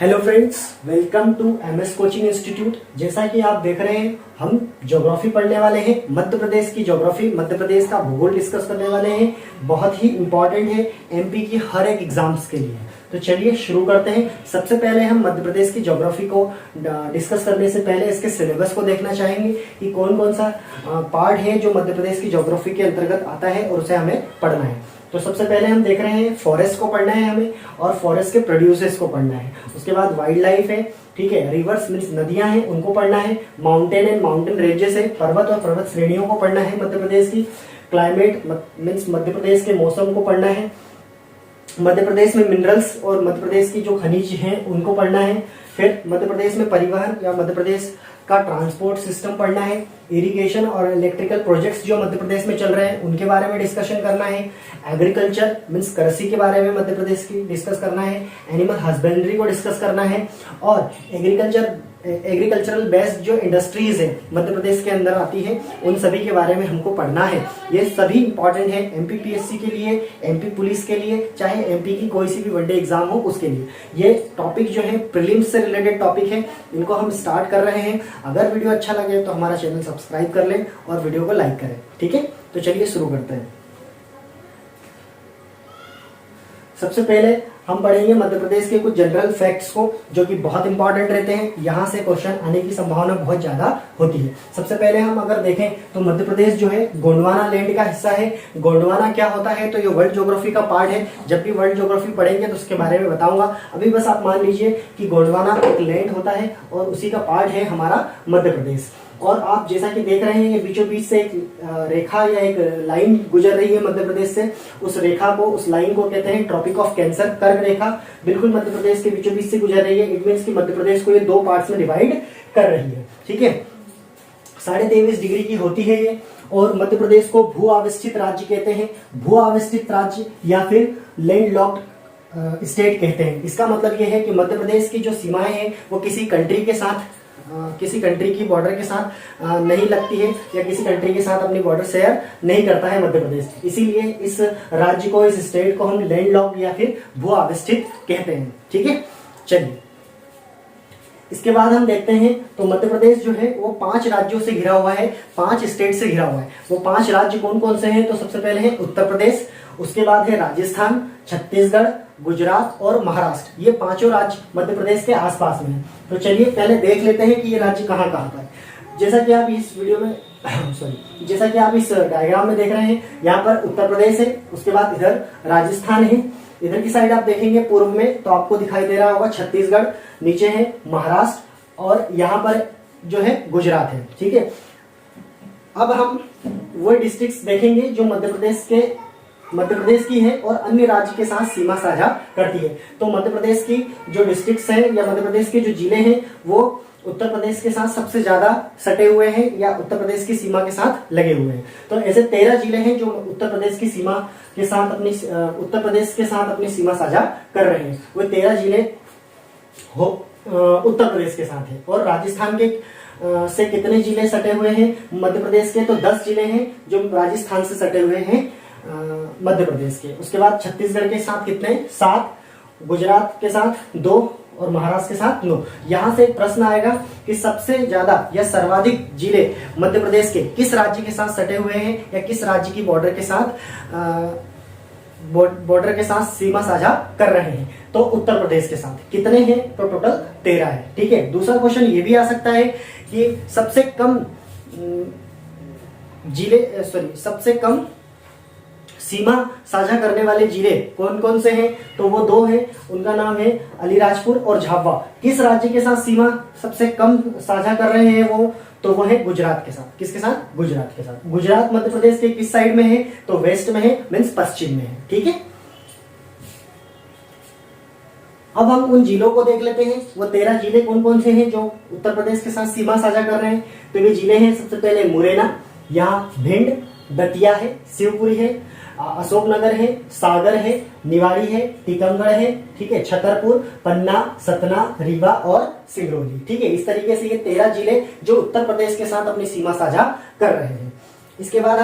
Hello friends, welcome to MS coaching institute. जैसा कि आप देख रहे हैं, हम ज्योग्राफी पढ़ने वाले हैं। मध्य प्रदेश की ज्योग्राफी, मध्य प्रदेश का भूगोल डिस्कस करने वाले हैं। बहुत ही इंपॉर्टेंट है एमपी की हर एक एग्जाम्स के लिए। तो चलिए शुरू करते हैं। सबसे पहले हम मध्य प्रदेश की ज्योग्राफी को डिस्कस करने से पहले इसके सिलेबस को देखना चाहेंगे कि कौन कौन सा पार्ट है जो मध्य प्रदेश की ज्योग्राफी के अंतर्गत आता है और उसे हमें पढ़ना है। तो सबसे पहले हम देख रहे हैं फॉरेस्ट को पढ़ना है हमें, और फॉरेस्ट के प्रोड्यूसर्स को पढ़ना है। उसके बाद वाइल्ड लाइफ है, ठीक है, रिवर्स मीन्स नदियां हैं, उनको पढ़ना है। माउंटेन एंड माउंटेन रेंजेस है, पर्वत और पर्वत श्रेणियों को पढ़ना है मध्य प्रदेश की। क्लाइमेट मीन्स मध्य प्रदेश के मौसम को पढ़ना है। मध्य प्रदेश में मिनरल्स और मध्य प्रदेश की जो खनिज हैं उनको पढ़ना है। फिर मध्य प्रदेश में परिवहन या मध्य प्रदेश का ट्रांसपोर्ट सिस्टम पढ़ना है। इरिगेशन और इलेक्ट्रिकल प्रोजेक्ट्स जो मध्य प्रदेश में चल रहे हैं उनके बारे में डिस्कशन करना है। एग्रीकल्चर मीन्स कृषि के बारे में मध्य प्रदेश की डिस्कस करना है। एनिमल हस्बेंड्री को डिस्कस करना है। और एग्रीकल्चरल बेस्ड जो इंडस्ट्रीज है मध्य प्रदेश के अंदर आती है, उन सभी के बारे में हमको पढ़ना है। ये सभी इंपॉर्टेंट है एमपी पीएससी के लिए, एमपी पुलिस के लिए, चाहे एमपी की कोई सी भी वनडे एग्जाम हो उसके लिए। ये टॉपिक जो है प्रीलिम्स से रिलेटेड टॉपिक है, इनको हम स्टार्ट कर रहे हैं। अगर वीडियो अच्छा लगे तो हमारा चैनल सब्सक्राइब कर लें और वीडियो को लाइक करें, ठीक है। तो चलिए शुरू करते हैं। सबसे पहले हम पढ़ेंगे मध्य प्रदेश के कुछ जनरल फैक्ट्स को, जो कि बहुत इंपॉर्टेंट रहते हैं। यहाँ से क्वेश्चन आने की संभावना बहुत ज्यादा होती है। सबसे पहले हम अगर देखें तो मध्य प्रदेश जो है गोंडवाना लैंड का हिस्सा है। गोंडवाना क्या होता है, तो ये वर्ल्ड ज्योग्राफी का पार्ट है। जब भी वर्ल्ड ज्योग्राफी पढ़ेंगे तो उसके बारे में बताऊंगा। अभी बस आप मान लीजिए कि गोंडवाना एक लैंड होता है और उसी का पार्ट है हमारा मध्य प्रदेश। और आप जैसा कि देख रहे हैं, ये बीचों बीच से एक रेखा या एक लाइन गुजर रही है मध्य प्रदेश से। उस रेखा को, उस लाइन को कहते हैं ट्रॉपिक ऑफ कैंसर, कर्क रेखा। बिल्कुल मध्य प्रदेश के बीचों बीच से गुजर रही है। इट मीन्स कि मध्य प्रदेश को ये दो पार्ट्स में डिवाइड कर रही है, ठीक है। 23.5 डिग्री की होती है ये। और मध्य प्रदेश को भू आविष्ठित राज्य कहते हैं। भू आविष्ठित राज्य या फिर लैंड लॉक्ड स्टेट कहते हैं। इसका मतलब ये है कि मध्य प्रदेश की जो सीमाएं हैं वो किसी कंट्री के साथ, किसी कंट्री की बॉर्डर के साथ नहीं लगती है, या किसी कंट्री के साथ अपनी बॉर्डर शेयर नहीं करता है मध्य प्रदेश। इसीलिए इस राज्य को, इस स्टेट को हम लैंडलॉक्ड या फिर भू आविष्ठित कहते हैं, ठीक है। चलिए इसके बाद हम देखते हैं तो मध्य प्रदेश जो है वो 5 राज्यों से घिरा हुआ है, 5 स्टेट से घिरा हुआ है। वो 5 राज्य कौन कौन से हैं, तो सबसे पहले है उत्तर प्रदेश, उसके बाद है राजस्थान, छत्तीसगढ़, गुजरात और महाराष्ट्र। ये 5 राज्य मध्य प्रदेश के आसपास में है। तो चलिए पहले देख लेते हैं कि ये राज्य कहाँ कहाँ पर है। जैसा कि आप इस वीडियो में जैसा कि आप इस डायग्राम में देख रहे हैं, यहाँ पर उत्तर प्रदेश है, उसके बाद इधर राजस्थान है। इधर की साइड आप देखेंगे पूर्व में तो आपको दिखाई दे रहा होगा छत्तीसगढ़, नीचे है महाराष्ट्र और यहाँ पर जो है गुजरात है, ठीक है। अब हम वो डिस्ट्रिक्ट्स देखेंगे जो मध्य प्रदेश की है और अन्य राज्य के साथ सीमा साझा करती है। तो मध्य प्रदेश की जो डिस्ट्रिक्ट्स हैं या मध्य प्रदेश के जो जिले हैं वो उत्तर प्रदेश के साथ सबसे ज्यादा सटे हुए हैं या उत्तर प्रदेश की सीमा के साथ लगे हुए हैं। तो ऐसे 13 जिले हैं जो उत्तर प्रदेश की सीमा के साथ अपनी सीमा साझा कर रहे हैं। वो 13 जिले उत्तर प्रदेश के साथ है। और राजस्थान के से कितने जिले सटे हुए हैं मध्य प्रदेश के, तो 10 जिले हैं जो राजस्थान से सटे हुए हैं मध्य प्रदेश के। उसके बाद छत्तीसगढ़ के साथ कितने, 7, गुजरात के साथ 2 और महाराष्ट्र के साथ 9। यहां से एक प्रश्न आएगा कि सबसे ज्यादा या सर्वाधिक जिले मध्य प्रदेश के किस राज्य के साथ सटे हुए हैं या किस राज्य की बॉर्डर के साथ सीमा साझा कर रहे हैं, तो उत्तर प्रदेश के साथ। कितने हैं, तो टोटल 13 है, ठीक है। दूसरा क्वेश्चन ये भी आ सकता है कि सबसे कम सीमा साझा करने वाले जिले कौन कौन से हैं, तो वो 2 हैं। उनका नाम है अलीराजपुर और झाबुआ। किस राज्य के साथ सीमा सबसे कम साझा कर रहे हैं वो, तो वो है गुजरात के साथ। किसके साथ, गुजरात के साथ। गुजरात मध्य प्रदेश के किस साइड में है, तो वेस्ट में है, मीन्स पश्चिम में है, ठीक है। अब हम उन जिलों को देख लेते हैं। वो 13 जिले कौन कौन से हैं जो उत्तर प्रदेश के साथ सीमा साझा कर रहे हैं, तो ये जिले हैं। सबसे पहले मुरैना, यहाँ भिंड, दतिया है, शिवपुरी है, अशोकनगर है, सागर है, निवाड़ी है, टीकमगढ़ है, ठीक है, छतरपुर, पन्ना, सतना, रीवा और सिंगरौली, ठीक है। इस तरीके से ये 13 जिले जो उत्तर प्रदेश के साथ अपनी सीमा साझा कर रहे हैं। इसके बाद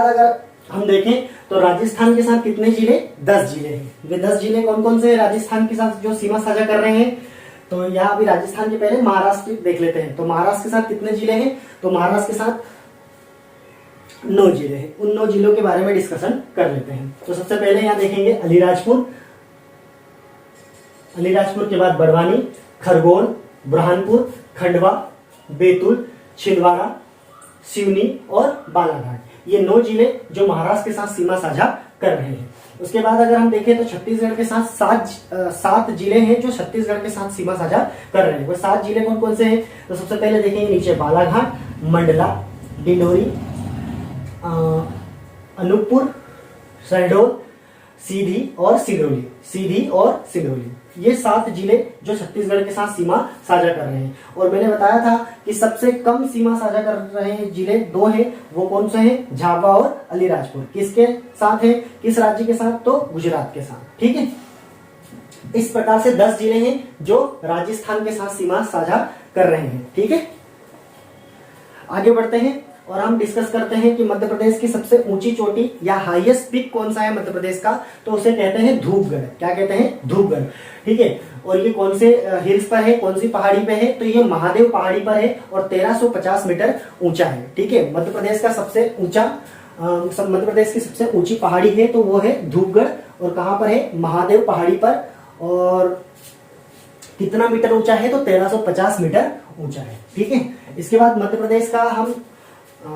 अगर हम देखें तो राजस्थान के साथ कितने जिले, 10 जिले हैं। वे 10 जिले कौन कौन से हैं राजस्थान के साथ जो सीमा साझा कर रहे हैं? तो यहाँ अभी राजस्थान के पहले महाराष्ट्र देख लेते हैं। तो महाराष्ट्र के साथ कितने जिले हैं? तो महाराष्ट्र के साथ 9 जिले हैं। उन 9 जिलों के बारे में डिस्कशन कर लेते हैं। तो सबसे पहले यहाँ देखेंगे अलीराजपुर, अलीराजपुर के बाद बड़वानी, खरगोन, बुरहानपुर, खंडवा, बैतूल, छिंदवाड़ा, सिवनी और बालाघाट। ये 9 जिले जो महाराष्ट्र के साथ सीमा साझा कर रहे हैं। उसके बाद अगर हम देखें तो छत्तीसगढ़ के साथ 7 जिले हैं जो छत्तीसगढ़ के साथ सीमा साझा कर रहे हैं। वो 7 जिले कौन कौन से हैं? तो सबसे पहले देखेंगे नीचे बालाघाट, मंडला, डिंडोरी, अनूपपुर, शहडोल, सीधी और सिंगरौली। ये 7 जिले जो छत्तीसगढ़ के साथ सीमा साझा कर रहे हैं। और मैंने बताया था कि सबसे कम सीमा साझा कर रहे हैं जिले 2 हैं। वो कौन से हैं? झाबुआ और अलीराजपुर। किसके साथ है? किस राज्य के साथ? तो गुजरात के साथ। ठीक है, इस प्रकार से 10 जिले हैं जो राजस्थान के साथ सीमा साझा कर रहे हैं। ठीक है, आगे बढ़ते हैं और हम डिस्कस करते हैं कि मध्य प्रदेश की सबसे ऊंची चोटी या हाईएस्ट पीक कौन सा है मध्य प्रदेश का? तो उसे कहते हैं धूपगढ़। क्या कहते हैं? धूपगढ़। ठीक है, और ये कौन से हिल्स पर है, कौन सी पहाड़ी पे है? तो ये महादेव पहाड़ी पर है और 1350 मीटर ऊंचा है। ठीक है, मध्य प्रदेश का सबसे ऊंचा मध्य प्रदेश की सबसे ऊंची पहाड़ी है तो वो है धूपगढ़। और कहां पर है? महादेव पहाड़ी पर। और कितना मीटर ऊंचा है? तो 1350 मीटर ऊंचा है। ठीक है, इसके बाद मध्य प्रदेश का हम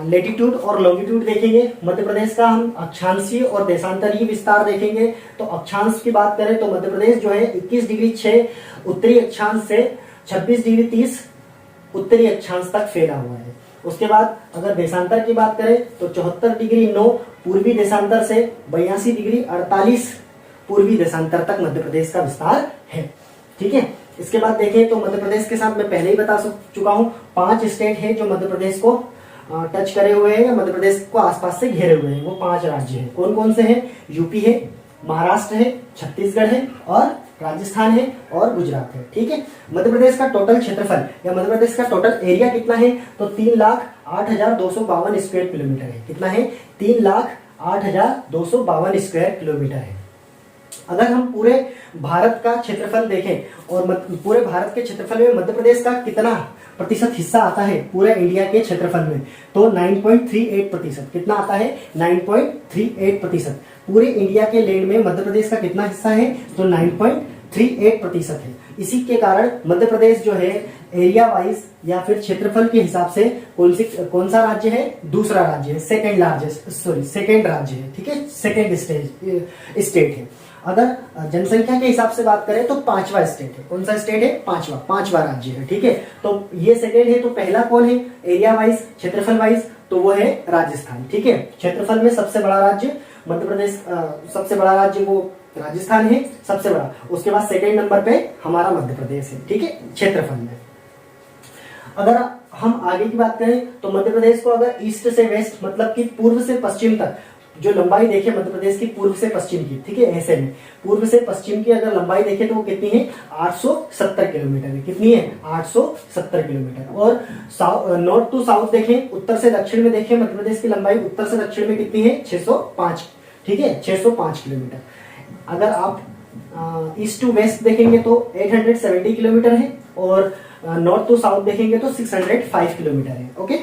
लेटीट्यूड और लॉन्गिट्यूड देखेंगे। मध्य प्रदेश का हम अक्षांशीय और देशांतरीय विस्तार देखेंगे। तो अक्षांश की बात करें तो मध्य प्रदेश जो है 21 डिग्री 6 उत्तरी अक्षांश से 26 डिग्री 30 उत्तरी अक्षांश तक फैला हुआ है। उसके बाद अगर देशांतर की बात करें तो 74 डिग्री 9 पूर्वी देशांतर से 82 डिग्री 48 पूर्वी देशांतर तक मध्य प्रदेश का विस्तार है। ठीक है, इसके बाद देखें तो मध्य प्रदेश के साथ मैं पहले ही बता चुका हूं 5 स्टेट है जो मध्य प्रदेश को टच करे हुए हैं या मध्य प्रदेश को आसपास से घेरे हुए हैं। वो 5 राज्य हैं। कौन कौन से हैं? यूपी है, महाराष्ट्र है, छत्तीसगढ़ है और राजस्थान है और गुजरात है। ठीक है, मध्य प्रदेश का टोटल क्षेत्रफल या मध्य प्रदेश का टोटल एरिया कितना है? तो 3,08,252 स्क्वायर किलोमीटर है। कितना है? 3,08,252 स्क्वायर किलोमीटर है। अगर हम पूरे भारत का क्षेत्रफल देखें और पूरे भारत के क्षेत्रफल में मध्य प्रदेश का कितना प्रतिशत हिस्सा आता है पूरे इंडिया के क्षेत्रफल में? तो 9.38%। कितना आता है? 9.38%। पूरे इंडिया के लैंड में मध्य प्रदेश का कितना हिस्सा है? तो 9.38% है। इसी के कारण मध्य प्रदेश जो है एरिया वाइज या फिर क्षेत्रफल के हिसाब से कौन सा राज्य है? दूसरा राज्य है, सेकेंड राज्य है। ठीक है, सेकेंड स्टेट है। अगर जनसंख्या के हिसाब से बात करें तो 5वां स्टेट है। कौन सा स्टेट है? 5वां राज्य है। ठीक है, तो ये सेकेंड है। तो पहला कौन है एरिया वाइज, क्षेत्रफल वाइज? तो वो है राजस्थान। ठीक है, क्षेत्रफल में सबसे बड़ा राज्य मध्य प्रदेश, सबसे बड़ा राज्य वो राजस्थान है सबसे बड़ा। उसके बाद सेकेंड नंबर पे हमारा मध्य प्रदेश है। ठीक है, क्षेत्रफल में। अगर हम आगे की बात करें तो मध्य प्रदेश को अगर ईस्ट से वेस्ट मतलब कि पूर्व से पश्चिम तक जो लंबाई देखे मध्य प्रदेश की पूर्व से पश्चिम की, ठीक है, ऐसे में पूर्व से पश्चिम की अगर लंबाई देखे तो वो कितनी है? 870 किलोमीटर है। कितनी है? 870 किलोमीटर। और नॉर्थ टू साउथ देखें, उत्तर से दक्षिण में देखें मध्य प्रदेश की लंबाई उत्तर से दक्षिण में कितनी है? 605। ठीक है, 605 किलोमीटर। अगर आप ईस्ट टू वेस्ट देखेंगे तो 870 किलोमीटर है और नॉर्थ टू साउथ देखेंगे तो 605 किलोमीटर है। ओके,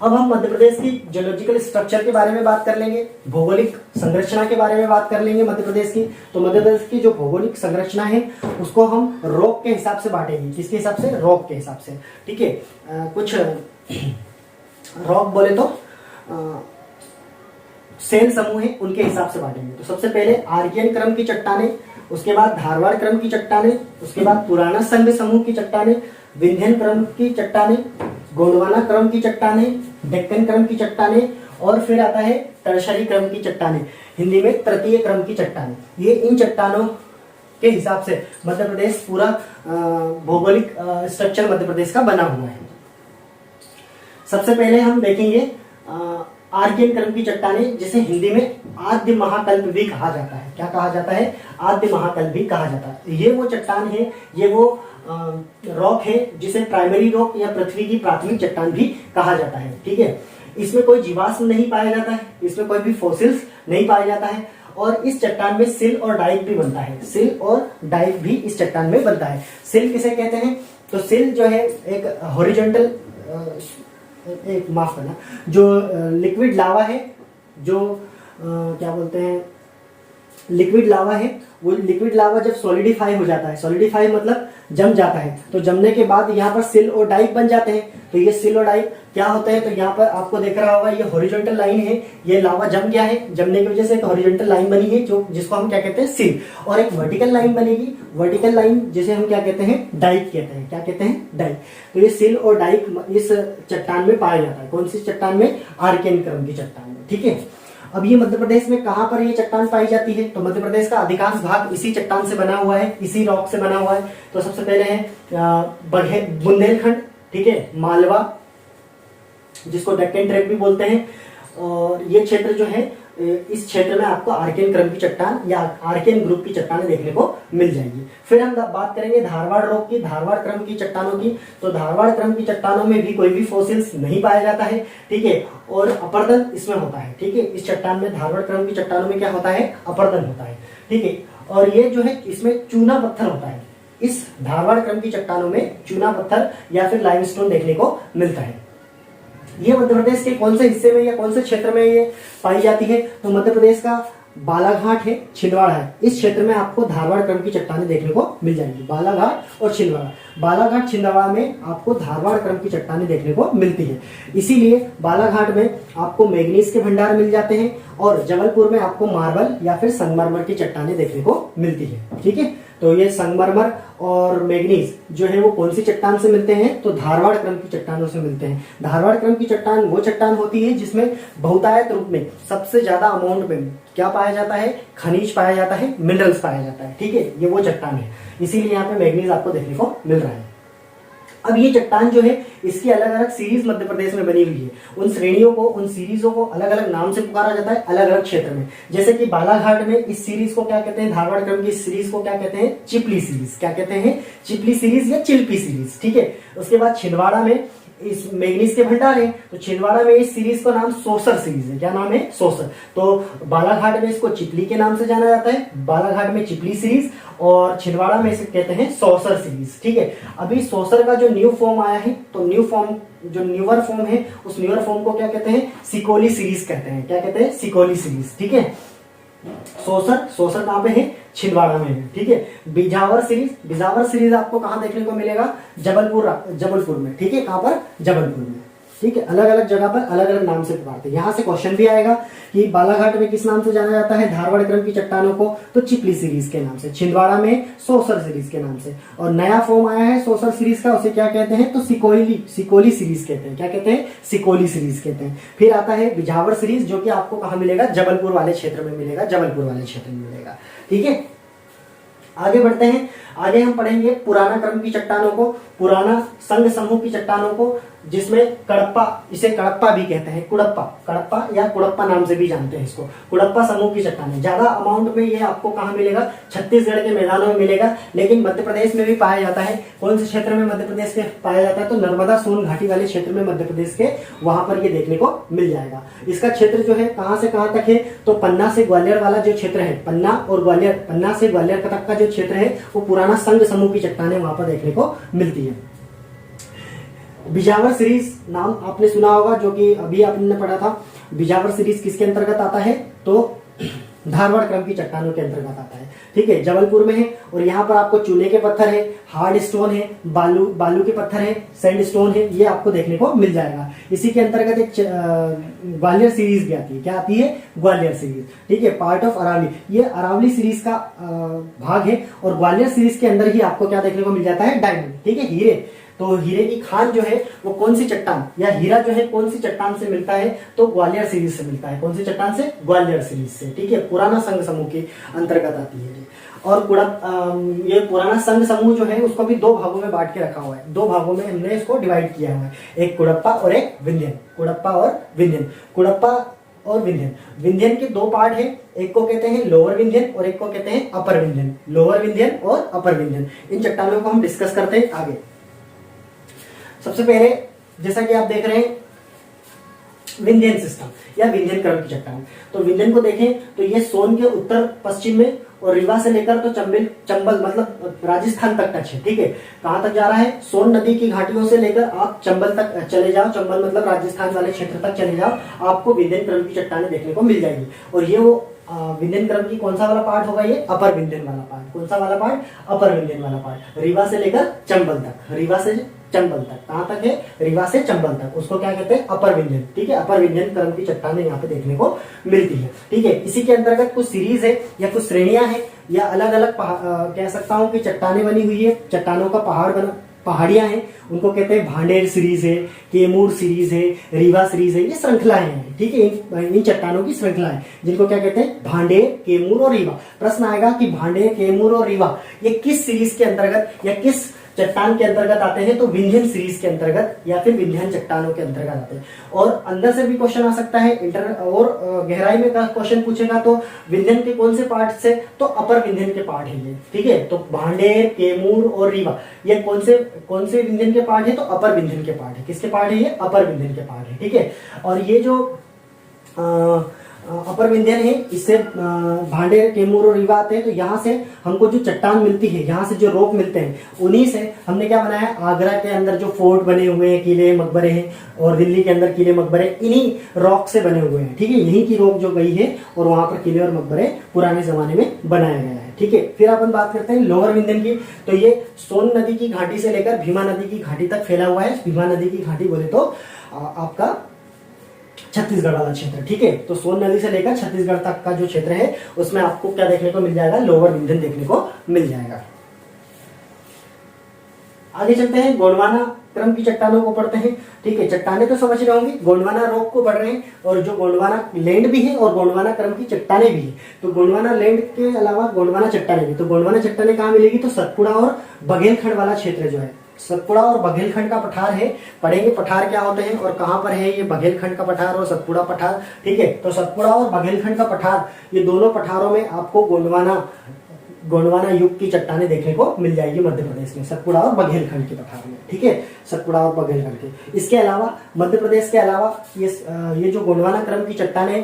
अब हम मध्य प्रदेश की जियोलॉजिकल स्ट्रक्चर के बारे में बात कर लेंगे, भौगोलिक संरचना के बारे में बात कर लेंगे मध्य प्रदेश की। तो मध्य प्रदेश की जो भौगोलिक संरचना है उसको हम रॉक के हिसाब से बांटेंगे। किसके हिसाब से? रॉक के हिसाब से। ठीक है, कुछ रॉक बोले तो सेल समूह है उनके हिसाब से बांटेंगे। तो सबसे पहले आर्यन क्रम की चट्टानें, उसके बाद धारवाड़ क्रम की चट्टानें, उसके बाद पुराना संघ समूह की चट्टानें, विंध्यन क्रम की चट्टानें, गोंडवाना क्रम की चट्टानें, डेक्कन क्रम की चट्टानें और फिर आता है टर्शरी क्रम की चट्टानें, हिंदी में तृतीय क्रम की चट्टानें। ये इन चट्टानों के हिसाब से मध्य प्रदेश पूरा भौगोलिक स्ट्रक्चर मध्य प्रदेश का बना हुआ है। सबसे पहले हम देखेंगे आर्यन क्रम की चट्टानें, जिसे हिंदी में आद्य महाकल्प भी कहा जाता है। क्या कहा जाता है? आद्य महाकल्प भी कहा जाता है। ये वो चट्टान है, ये वो रॉक है जिसे प्राइमरी रॉक या पृथ्वी की प्राथमिक चट्टान भी कहा जाता है। ठीक है, इसमें कोई जीवाश्म नहीं पाया जाता है, इसमें कोई भी फॉसिल्स नहीं पाया जाता है, और इस चट्टान में सिल और डाइक भी बनता है। सिल और डाइक भी इस चट्टान में बनता है। सिल किसे कहते हैं? तो सिल जो है एक हॉरिजॉन्टल, एक माफ करना, जो लिक्विड लावा है, जो क्या बोलते हैं, लिक्विड लावा है, वो लिक्विड लावा जब सॉलिडिफाई हो जाता है, सॉलिडिफाई मतलब जम जाता है, तो जमने के बाद यहाँ पर सिल और डाइक बन जाते हैं। तो ये सिल और डाइक क्या होता है? तो यहाँ पर आपको देख रहा होगा, ये हॉरिजॉन्टल लाइन है, ये लावा जम गया है, जमने की वजह से एक हॉरिजॉन्टल लाइन बनी है, जो जिसको हम क्या कहते हैं? सिल। और एक वर्टिकल लाइन बनेगी, वर्टिकल लाइन जिसे हम क्या कहते हैं? डाइक कहते हैं। क्या कहते हैं? डाइक। तो ये सिल और डाइक इस चट्टान में पाया जाता है। कौन सी चट्टान में? आर्कियन क्रम की चट्टान में। ठीक है। अब ये मध्य प्रदेश में कहां पर ये चट्टान पाई जाती है? तो मध्य प्रदेश का अधिकांश भाग इसी चट्टान से बना हुआ है, इसी रॉक से बना हुआ है। तो सबसे पहले है बुंदेलखंड, ठीक है, मालवा, जिसको डेक्कन ट्रैप भी बोलते हैं, और ये क्षेत्र जो है, इस क्षेत्र में आपको आर्कियन क्रम की चट्टान या आर्कियन ग्रुप की चट्टानें देखने को मिल जाएगी। फिर हम बात करेंगे धारवाड़ रॉक की, धारवाड़ क्रम की चट्टानों की। तो धारवाड़ क्रम की चट्टानों में भी कोई भी फॉसिल्स नहीं पाया जाता है, ठीक है, और अपरदन इसमें होता है। ठीक है, इस चट्टान में, धारवाड़ क्रम की चट्टानों में क्या होता है? अपरदन होता है। ठीक है, और ये जो है, इसमें चूना पत्थर होता है। इस धारवाड़ क्रम की चट्टानों में चूना पत्थर या फिर लाइमस्टोन देखने को मिलता है। ये मध्य प्रदेश के कौन से हिस्से में या कौन से क्षेत्र में ये पाई जाती है? तो मध्य प्रदेश का बालाघाट है, छिंदवाड़ा है, इस क्षेत्र में आपको धारवाड़ क्रम की चट्टानें देखने को मिल जाएंगी। बालाघाट और छिंदवाड़ा, बालाघाट छिंदवाड़ा में आपको धारवाड़ क्रम की चट्टानें देखने को मिलती है। इसीलिए बालाघाट में आपको मैग्नीज के भंडार मिल जाते हैं, और जबलपुर में आपको मार्बल या फिर संगमरमर की चट्टानें देखने को मिलती है। ठीक है, तो ये संगमरमर और मैग्नीज जो है वो कौन सी चट्टान से मिलते हैं? तो धारवाड़ क्रम की चट्टानों से मिलते हैं। धारवाड़ क्रम की चट्टान वो चट्टान होती है जिसमें बहुतायत रूप में सबसे ज्यादा अमाउंट में क्या पाया जाता है? खनिज पाया जाता है, मिनरल्स पाया जाता है। ठीक है, ये वो चट्टान है, इसीलिए यहाँ पे मैग्नीज आपको देखने को मिल रहा है। अब ये चट्टान जो है, इसकी अलग अलग सीरीज मध्य प्रदेश में बनी हुई है। उन श्रेणियों को, उन सीरीजों को अलग अलग नाम से पुकारा जाता है अलग अलग क्षेत्र में। जैसे कि बालाघाट में इस सीरीज को क्या कहते हैं? धारवाड़ क्रम की इस सीरीज को क्या कहते हैं? चिपली सीरीज। क्या कहते हैं? चिपली सीरीज या चिल्पी सीरीज। ठीक है, उसके बाद छिंदवाड़ा में इस मैग्नीज के भंडार है, तो छिंदवाड़ा में इस सीरीज का नाम सोसर सीरीज है। क्या नाम है? सोसर। तो बालाघाट में इसको चिपली के नाम से जाना जाता है, बालाघाट में चिपली सीरीज, और छिंदवाड़ा में इसे कहते हैं सोसर सीरीज। ठीक है, अभी सोसर का जो न्यू फॉर्म आया है, तो न्यू फॉर्म, जो न्यूअर फॉर्म है, उस न्यूअर फॉर्म को क्या कहते हैं? सिकोली सीरीज कहते हैं। क्या कहते हैं? सिकोली सीरीज। ठीक है, सोसर कहां पे है? छिंदवाड़ा में है। ठीक है, बिजावर सीरीज आपको कहां देखने को मिलेगा? जबलपुर में। ठीक है, कहां पर? जबलपुर में। ठीक है, अलग अलग जगह पर अलग अलग नाम से पुकारते हैं। यहां से क्वेश्चन भी आएगा कि बालाघाट में किस नाम से जाना जाता है धारवाड़ क्रम की चट्टानों को? तो चिपली सीरीज के नाम से, छिंदवाड़ा में सोसर सीरीज के नाम से, और नया फॉर्म आया है सोसर सीरीज का, उसे क्या कहते हैं? तो सिकोली सीरीज कहते हैं। क्या कहते हैं? सिकोली सीरीज कहते हैं। फिर आता है बिजावर सीरीज, जो कि आपको कहां मिलेगा? जबलपुर वाले क्षेत्र में मिलेगा, जबलपुर वाले क्षेत्र में मिलेगा। ठीक है, आगे बढ़ते हैं। आगे हम पढ़ेंगे पुराना क्रम की चट्टानों को, पुराना संघ समूह की चट्टानों को, जिसमें कड़प्पा, इसे कड़प्पा भी कहते हैं, कड़प्पा या कुड़प्पा नाम से भी जानते हैं इसको। कुड़प्पा समूह की चट्टानें ज्यादा अमाउंट में ये आपको कहां मिलेगा? छत्तीसगढ़ के मैदानों में मिलेगा, लेकिन मध्य प्रदेश में भी पाया जाता है। कौन से क्षेत्र में मध्य प्रदेश में पाया जाता है? तो नर्मदा सोन घाटी वाले क्षेत्र में मध्य प्रदेश के, वहां पर ये देखने को मिल जाएगा। इसका क्षेत्र जो है कहां से कहां तक है? तो पन्ना से ग्वालियर वाला जो क्षेत्र है, पन्ना से ग्वालियर तक का जो क्षेत्र है, वो पुराना संघ समूह की चट्टानें वहां पर देखने को मिलती है। बिजावर सीरीज नाम आपने सुना होगा, जो कि अभी आपने पढ़ा था। बिजावर सीरीज किसके अंतर्गत आता है? तो धारवाड़ क्रम की चट्टानों के अंतर्गत आता है। ठीक है, जबलपुर में है, और यहाँ पर आपको चूने के पत्थर है, हार्ड स्टोन है, बालू के पत्थर है, सैंड स्टोन है, ये आपको देखने को मिल जाएगा। इसी के अंतर्गत एक ग्वालियर सीरीज भी आती है। क्या आती है? ग्वालियर सीरीज। ठीक है, पार्ट ऑफ अरावली, ये अरावली सीरीज का भाग है, और ग्वालियर सीरीज के अंदर ही आपको क्या देखने को मिल जाता है? डायमंड। ठीक है, हीरे। तो हीरे की खान जो है वो कौन सी चट्टान या हीरा जो है कौन सी चट्टान से मिलता है? तो ग्वालियर सीरीज से मिलता है। कौन सी चट्टान से? ग्वालियर सीरीज से। ठीक है, पुराना संघ समूह के अंतर्गत आती है। और ये पुराना संघ समूह जो है उसको भी दो भागों में बांट के रखा हुआ है। दो भागों में हमने इसको डिवाइड किया हुआ है, एक कुड़प्पा और एक विंध्यन। कुड़प्पा और विंध्यन। विंध्यन के दो पार्ट है, एक को कहते हैं लोअर विंध्यन और एक को कहते हैं अपर विंध्यन। लोअर विंध्यन और अपर विंध्यन, इन चट्टानों को हम डिस्कस करते हैं आगे। सबसे पहले जैसा कि आप देख रहे हैं, विंध्यन सिस्टम या विंध्यन क्रम की चट्टान। तो विंध्यन को देखें तो ये सोन के उत्तर पश्चिम में और रीवा से लेकर तो चंबल मतलब राजस्थान तक टच है। ठीक है, कहां तक जा रहा है? सोन नदी की घाटियों से लेकर आप चंबल तक चले जाओ, चंबल मतलब राजस्थान वाले क्षेत्र तक चले जाओ, आपको विंध्यन क्रम की चट्टानें देखने को मिल जाएगी। और ये वो विंध्यन क्रम की कौन सा वाला पार्ट होगा? ये अपर विंध्यन वाला पार्ट। कौन सा वाला पार्ट? अपर विंध्यन वाला पार्ट। रीवा से लेकर चंबल तक, रीवा से चंबल तक, कहां तक है? रीवा से चंबल तक, उसको क्या कहते हैं? अपर विंध्यन। ठीक है, अपर विंध्यन क्रम की चट्टानें यहाँ पे देखने को मिलती है। ठीक है, इसी के अंतर्गत कुछ सीरीज है या कुछ श्रेणियां हैं या अलग अलग कह सकता हूँ कि चट्टानें बनी हुई है, चट्टानों का पहाड़ियां हैं, उनको कहते हैं भांडेर सीरीज है, केमूर सीरीज है, रीवा सीरीज है, ये श्रृंखलाएं हैं। ठीक है, इन चट्टानों की श्रृंखलाएं जिनको क्या कहते हैं? भांडेर, केमूर और रीवा। प्रश्न आएगा कि भांडेर, केमूर और रीवा ये किस सीरीज के अंतर्गत या किस चट्टान के अंतर्गत आते हैं? तो विंध्यन सीरीज के अंतर्गत या फिर विंध्यन चट्टानों के अंतर्गत आते हैं। और अंदर से भी क्वेश्चन आ सकता है, और गहराई में क्वेश्चन पूछेगा तो विंध्यन के कौन से पार्ट से? तो अपर विंध्यन के पार्ट है ये। ठीक है, तो भांडेर, केमूर और रीवा ये कौन से विंध्यन के पार्ट है? तो अपर विंध्यन के पार्ट है। किसके पार्ट है? ये अपर विंध्यन के पार्ट है। ठीक है, और ये जो अपर विंध्यन है, इससे भांडेर, केमूर और रीवा आते हैं। तो यहाँ से हमको जो चट्टान मिलती है, यहाँ से जो रॉक मिलते हैं, उन्हीं से हमने क्या बनाया? आगरा के अंदर जो फोर्ट बने हुए हैं, किले मकबरे हैं, और दिल्ली के अंदर किले मकबरे इन्हीं रॉक से बने हुए हैं। ठीक है, यहीं की रॉक जो गई है और वहां पर किले और मकबरे पुराने जमाने में बनाया गया है। ठीक है, फिर अपन बात करते हैं लोअर विंध्यन की। तो ये सोन नदी की घाटी से लेकर भीमा नदी की घाटी तक फैला हुआ है। भीमा नदी की घाटी बोले तो आपका छत्तीसगढ़ वाला क्षेत्र। ठीक है, तो सोन नदी से लेकर छत्तीसगढ़ तक का जो क्षेत्र है उसमें आपको क्या देखने को मिल जाएगा? लोअर विंध्यन देखने को मिल जाएगा। आगे चलते हैं, गोंडवाना क्रम की चट्टानों को पढ़ते हैं। ठीक है, चट्टानें तो समझ रहे होंगे, गोंडवाना रॉक को पढ़ रहे हैं, और जो गोंडवाना लैंड भी है और गोंडवाना क्रम की चट्टानें भी है। तो गोंडवाना लैंड के अलावा गोंडवाना चट्टानें भी। तो गोंडवाना चट्टानें कहाँ मिलेगी? तो सतपुड़ा और बघेलखंड वाला क्षेत्र जो है, सतपुड़ा और बघेलखंड का पठार है। पढ़ेंगे पठार क्या होते हैं और कहां पर है ये बघेलखंड का पठार और सतपुड़ा पठार। ठीक है, तो सतपुड़ा और बघेलखंड का पठार, ये दोनों पठारों में आपको गोंडवाना युग की चट्टानें देखने को मिल जाएगी मध्य प्रदेश में, सतपुड़ा और बघेलखंड के पठार में। ठीक है, सतपुड़ा और बघेलखंड के। इसके अलावा मध्य प्रदेश के अलावा ये जो गोंडवाना क्रम की चट्टानें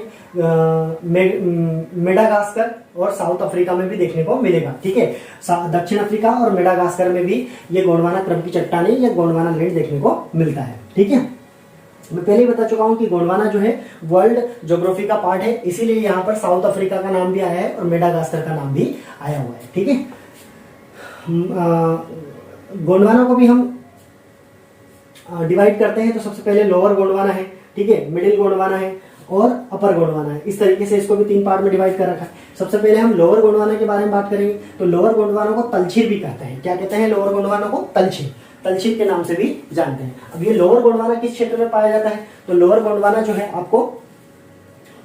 मेडागास्कर और साउथ अफ्रीका में भी देखने को मिलेगा। ठीक है, दक्षिण अफ्रीका और मेडागास्कर में भी ये गोंडवाना क्रम की चट्टानें या गोंडवाना लैंड देखने को मिलता है। ठीक है, मैं पहले ही बता चुका हूं कि गोंडवाना जो है वर्ल्ड ज्योग्राफी का पार्ट है, इसीलिए यहाँ पर साउथ अफ्रीका का नाम भी आया है और मेडागास्कर का नाम भी आया हुआ है। ठीक है, गोंडवाना को भी हम डिवाइड करते हैं। तो सबसे पहले लोअर गोंडवाना है, ठीक है, मिडिल गोंडवाना है और अपर गोंडवाना है। इस तरीके से इसको भी 3 पार्ट में डिवाइड कर रखा है। सबसे पहले हम लोअर गोंडवाना के बारे में बात करेंगे। तो लोअर गोंडवाना को तलछीर भी कहते हैं। क्या कहते हैं लोअर गोंडवाना को? तलछीर, तलछीर के नाम से भी जानते हैं। अब ये लोअर गोंडवाना किस क्षेत्र में पाया जाता है? तो लोअर गोंडवाना जो है आपको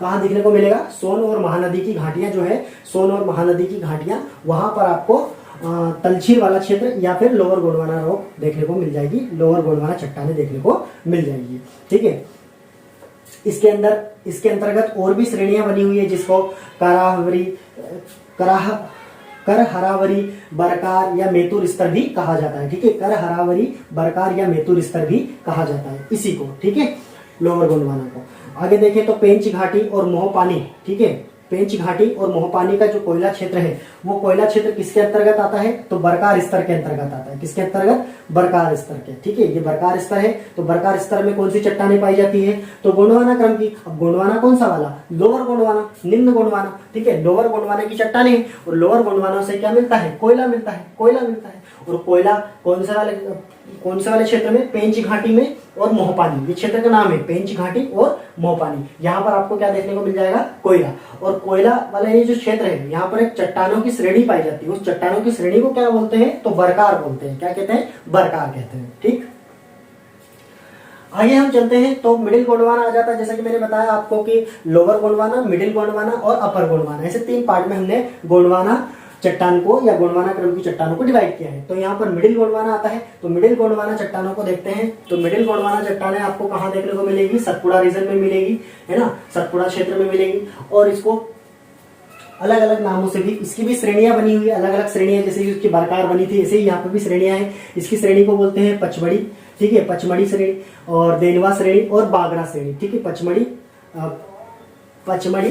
कहाँ देखने को मिलेगा? सोन और महानदी की घाटियां जो है, सोन और महानदी की घाटियां, वहां पर आपको तलछीर वाला क्षेत्र या फिर लोअर गोंडवाना रॉक देखने को मिल जाएगी, लोअर गोंडवाना चट्टानें देखने को मिल जाएगी। ठीक है, इसके अंतर्गत और भी श्रेणियां बनी हुई है, जिसको करहरावरी, बरकार या मेतुर स्तर भी कहा जाता है। ठीक है, करहरावरी, बरकार या मेतुर स्तर भी कहा जाता है इसी को। ठीक है, लोअर गोंडवाना को। आगे देखें तो पेंच घाटी और मोहपानी। ठीक है, पेंच घाटी और मोहपानी का जो कोयला क्षेत्र है, वो कोयला क्षेत्र किसके अंतर्गत आता है? तो बरकार स्तर के अंतर्गत आता है। किसके अंतर्गत? बरकार स्तर के। ठीक है, ये बरकार स्तर है। तो बरकार स्तर में कौन सी चट्टानें पाई जाती है? तो गोंडवाना क्रम की। अब गोंडवाना कौन सा वाला? लोअर गोंडवाना, निम्न गोंडवाना। ठीक है, लोअर गोंडवाना की चट्टानें और लोअर गोंडवाना से क्या मिलता है? कोयला मिलता है, कोयला मिलता है। और कोयला कौन से वाले क्षेत्र में? पेंच घाटी में और मोहपानी। ये क्षेत्र का नाम है पेंच घाटी और मोहपानी। यहाँ पर आपको क्या देखने को मिल जाएगा? कोयला। और कोयला वाला ये जो क्षेत्र है, यहाँ पर एक चट्टानों की श्रेणी पाई जाती है। उस चट्टानों की श्रेणी को क्या बोलते हैं? तो बरकार बोलते हैं। क्या कहते हैं? बरकार कहते हैं। ठीक, आगे हम चलते हैं तो मिडिल गोंडवाना आ जाता है। जैसा कि मैंने बताया आपको कि लोअर गोंडवाना, मिडिल गोंडवाना और अपर गोंडवाना, ऐसे 3 पार्ट में हमने गोंडवाना चट्टान को या गोंडवाना क्रम की चट्टानों को डिवाइड किया है। तो यहाँ पर मिडिल गोंडवाना आता है। तो मिडिल गोंडवाना चट्टानों को देखते हैं। तो मिडिल गोंडवाना चट्टानें आपको कहाँ देखने को मिलेगी? सतपुड़ा रीजन में मिलेगी, है ना, सतपुड़ा क्षेत्र में मिलेगी। और इसको अलग अलग नामों से भी, इसकी भी श्रेणियां बनी हुई है, अलग अलग श्रेणियां, जैसे कि उसकी बरकार बनी थी, ऐसे ही यहाँ पे भी श्रेणियां हैं। इसकी श्रेणी को बोलते हैं पचमढ़ी, ठीक है, पचमढ़ी श्रेणी और देनवा श्रेणी और बागरा श्रेणी। ठीक है, पचमढ़ी,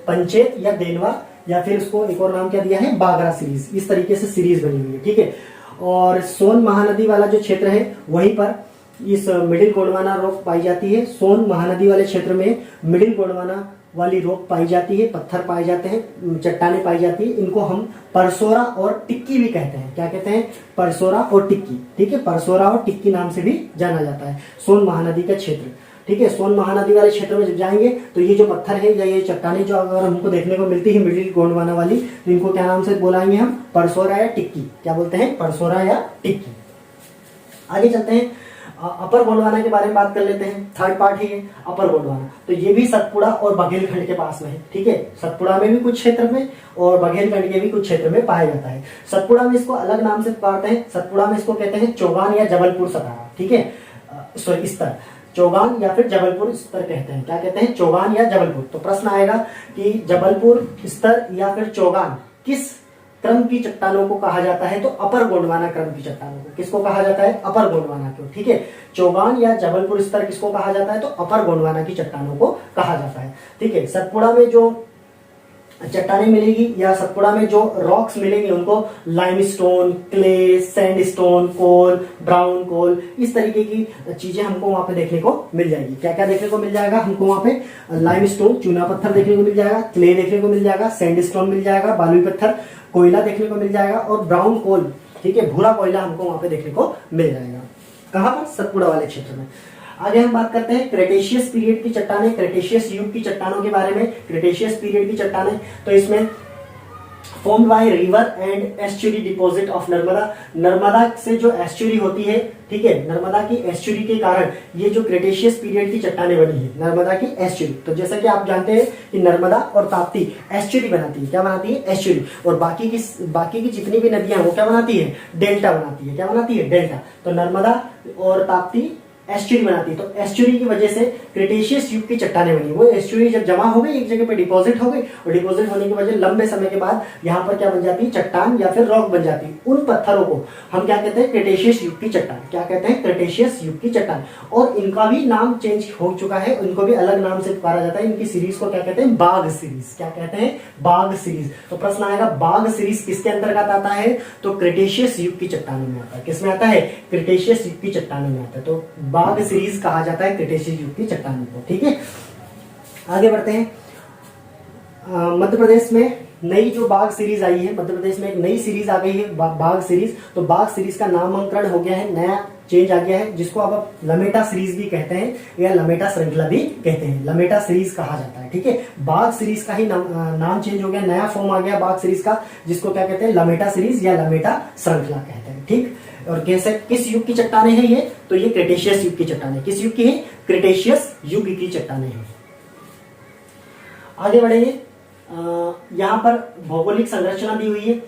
पंचेत या देनवा, या फिर उसको एक और नाम क्या दिया है, बागरा सीरीज। इस तरीके से सीरीज बनी हुई है। ठीक है, और सोन महानदी वाला जो क्षेत्र है वहीं पर इस मिडिल गोंडवाना रॉक पाई जाती है। सोन महानदी वाले क्षेत्र में मिडिल गोंडवाना वाली रॉक पाई जाती है, पत्थर पाए जाते हैं, चट्टानें पाई जाती है। इनको हम परसोरा और टिक्की भी कहते हैं। क्या कहते हैं, परसोरा और टिक्की। ठीक है, परसोरा और टिक्की नाम से भी जाना जाता है सोन महानदी का क्षेत्र। ठीक है, सोन महानदी वाले क्षेत्र में जब जाएंगे तो ये जो पत्थर है या ये चट्टानें जो अगर हमको देखने को मिलती है मिडिल गोंडवाना वाली, तो इनको क्या नाम से बोलाएंगे हम, परसोरा या टिक्की। क्या बोलते हैं, परसोरा या टिक्की। आगे चलते हैं, अपर गोंडवाना के बारे में बात कर लेते हैं। थर्ड पार्ट है अपर गोंडवाना। तो ये भी सतपुड़ा और बघेलखंड के पास में है। ठीक है, सतपुड़ा में भी कुछ क्षेत्र में और बघेलखंड के भी कुछ क्षेत्र में पाया जाता है। सतपुड़ा में इसको अलग नाम से पुकारते हैं। सतपुड़ा में इसको कहते हैं चौगान या जबलपुर सतारा। ठीक है, सॉरी स्तर, चौगान या फिर जबलपुर स्तर कहते हैं। क्या कहते हैं, चौगान या जबलपुर। तो प्रश्न आएगा कि जबलपुर स्तर या फिर चौगान किस क्रम की चट्टानों को कहा जाता है, तो अपर गोंडवाना क्रम की चट्टानों को किसको कहा जाता है, अपर गोंडवाना को। ठीक है, चौगान या जबलपुर स्तर किसको कहा जाता है, तो अपर गोंडवाना की चट्टानों को कहा जाता है। ठीक है, सतपुड़ा में जो चट्टानें मिलेगी या सतपुड़ा में जो रॉक्स मिलेंगे उनको लाइमस्टोन, क्ले, सैंडस्टोन, कोल, ब्राउन कोल, इस तरीके की चीजें हमको वहां पे देखने को मिल जाएगी। क्या क्या देखने को मिल जाएगा हमको वहां पे, लाइमस्टोन चूना पत्थर देखने को मिल जाएगा, क्ले देखने को मिल जाएगा, सैंडस्टोन मिल जाएगा, बालुई पत्थर, कोयला देखने को मिल जाएगा और ब्राउन कोल, ठीक है, भूरा कोयला हमको वहां पे देखने को मिल जाएगा। कहां पर, सतपुड़ा वाले क्षेत्र में। आगे हम बात करते हैं क्रेटेशियस पीरियड की चट्टानें, क्रेटेशियस युग की चट्टानों के बारे में। क्रेटेशियस पीरियड की चट्टानें, तो इसमें formed by river and estuary deposit of Narmada. Narmada से जो एस्चुरी होती है, ठीक है, नर्मदा की एस्चुरी के कारण ये जो क्रेटेशियस पीरियड की चट्टानें बनी है, नर्मदा की एस्चुरी। तो जैसा कि आप जानते हैं कि नर्मदा और ताप्ती एस्चुरी बनाती है। क्या बनाती है, एस्चुरी। और बाकी की जितनी भी नदियां वो क्या बनाती है, डेल्टा बनाती है। क्या बनाती है, डेल्टा। तो नर्मदा और ताप्ती एस्चुरी बनाती है। तो एस्चुरी की वजह से क्रेटेशियस युग की चट्टानें बनी। वो एस्चुरी जब जमा हो गई एक जगह पे, डिपॉजिट हो गई, और डिपॉजिट होने की वजह लंबे समय के बाद यहाँ पर क्या बन जाती है, चट्टान या फिर रॉक बन जाती है। उन पत्थरों को हम क्या कहते हैं, क्रेटेशियस युग की चट्टान। क्या कहते हैं, क्रेटेशियस युग की चट्टान। और इनका भी नाम चेंज हो चुका है, इनको भी अलग नाम से पुकारा जाता है। इनकी सीरीज को क्या कहते हैं, बाघ सीरीज। क्या कहते हैं, बाघ सीरीज। तो प्रश्न आएगा बाघ सीरीज किसके अंतर्गत आता है, तो क्रेटेशियस युग की चट्टानों में आता है। किसमें आता है, क्रेटेशियस युग की चट्टानों में आता है। तो बाघ सीरीज कहा जाता है क्रेटेशियस युग की चट्टानों को। ठीक है, आगे बढ़ते हैं। मध्य प्रदेश में नई जो बाघ सीरीज आई है, मध्य प्रदेश में एक नई सीरीज आ गई है बाघ सीरीज। तो बाघ सीरीज का नामकरण हो गया है, नया चेंज आ गया है, जिसको आप लमेटा सीरीज भी कहते हैं या लमेटा श्रृंखला भी कहते हैं। लमेटा सीरीज कहा जाता है। ठीक है, बाघ सीरीज का ही नाम चेंज हो गया, नया फॉर्म आ गया बाघ सीरीज का, जिसको क्या कहते हैं, लमेटा सीरीज या लमेटा श्रृंखला कहते हैं। ठीक, और कैसे, किस युग की चट्टानें हैं ये, तो ये क्रेटेशियस युग की चट्टानें। किस युग की है, क्रेटेशियस युग की चट्टानें हैं। आगे बढ़ेंगे। यहाँ पर भौगोलिक संरचना दी हुई है,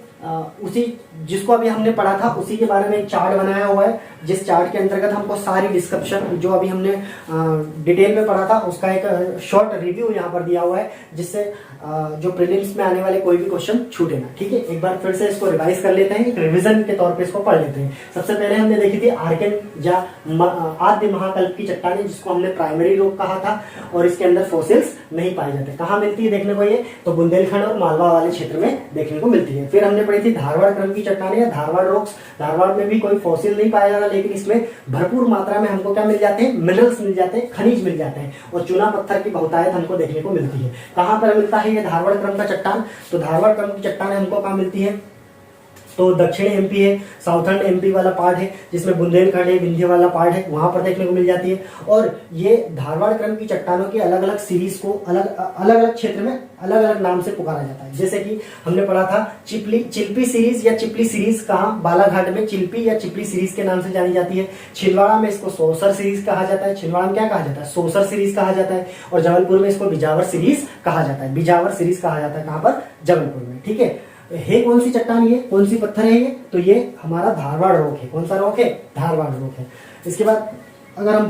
उसी जिसको अभी हमने पढ़ा था उसी के बारे में एक चार्ट बनाया हुआ है, जिस चार्ट के अंतर्गत हमको सारी डिस्क्रिप्शन जो अभी हमने डिटेल में पढ़ा था उसका एक शॉर्ट रिव्यू यहाँ पर दिया हुआ है, जिससे जो प्रीलिम्स में आने वाले कोई भी क्वेश्चन छूटे ना। ठीक है, एक बार फिर से इसको रिवाइज कर लेते हैं, एक रिवीजन के तौर पे इसको पढ़ लेते हैं। सबसे पहले हमने देखी थी आर्किन या आद्य महाकल्प की चट्टानें, जिसको हमने प्राइमरी रॉक कहा था, और इसके अंदर फॉसिल्स नहीं पाए जाते। कहाँ मिलती है देखने को ये, तो बुंदेलखंड और मालवा वाले क्षेत्र में देखने को मिलती है। फिर हमने पढ़ी थी धारवाड़ क्रम की चट्टानें या धारवाड़ रॉक्स। धारवाड़ में भी कोई फॉसिल नहीं पाया जाता, लेकिन इसमें भरपूर मात्रा में हमको क्या मिल जाते हैं, मिनरल्स मिल जाते हैं, खनिज मिल जाते हैं, और चूना पत्थर की बहुतायत हमको देखने को मिलती है। कहाँ पर मिलता है ये धारवाड़ क्रम का चट्टान, तो धारवाड़ क्रम की चट्टान हमको कहाँ मिलती है, तो दक्षिण एमपी है, साउथर्न एमपी वाला पार्ट है, जिसमें बुंदेलखंड है, विंध्य वाला पार्ट है, वहां पर देखने को मिल जाती है। और ये धारवाड़ क्रम की चट्टानों की अलग अलग सीरीज को अलग अलग क्षेत्र में अलग अलग नाम से पुकारा जाता है। जैसे कि हमने पढ़ा था चिल्पी सीरीज या चिपली सीरीज, कहाँ, बालाघाट में चिल्पी या चिपली सीरीज के नाम से जानी जाती है। छिंदवाड़ा में इसको सोसर सीरीज कहा जाता है। छिंदवाड़ा में क्या कहा जाता है, सोसर सीरीज कहा जाता है। और जबलपुर में इसको बिजावर सीरीज कहा जाता है। बिजावर सीरीज कहा जाता है कहाँ पर, जबलपुर में। ठीक है, कौन सी चट्टान ये, कौन सी पत्थर है ये, तो ये हमारा धारवाड़ रॉक है। कौन सा रॉक है, धारवाड़ रॉक है। इसके बाद अगर हम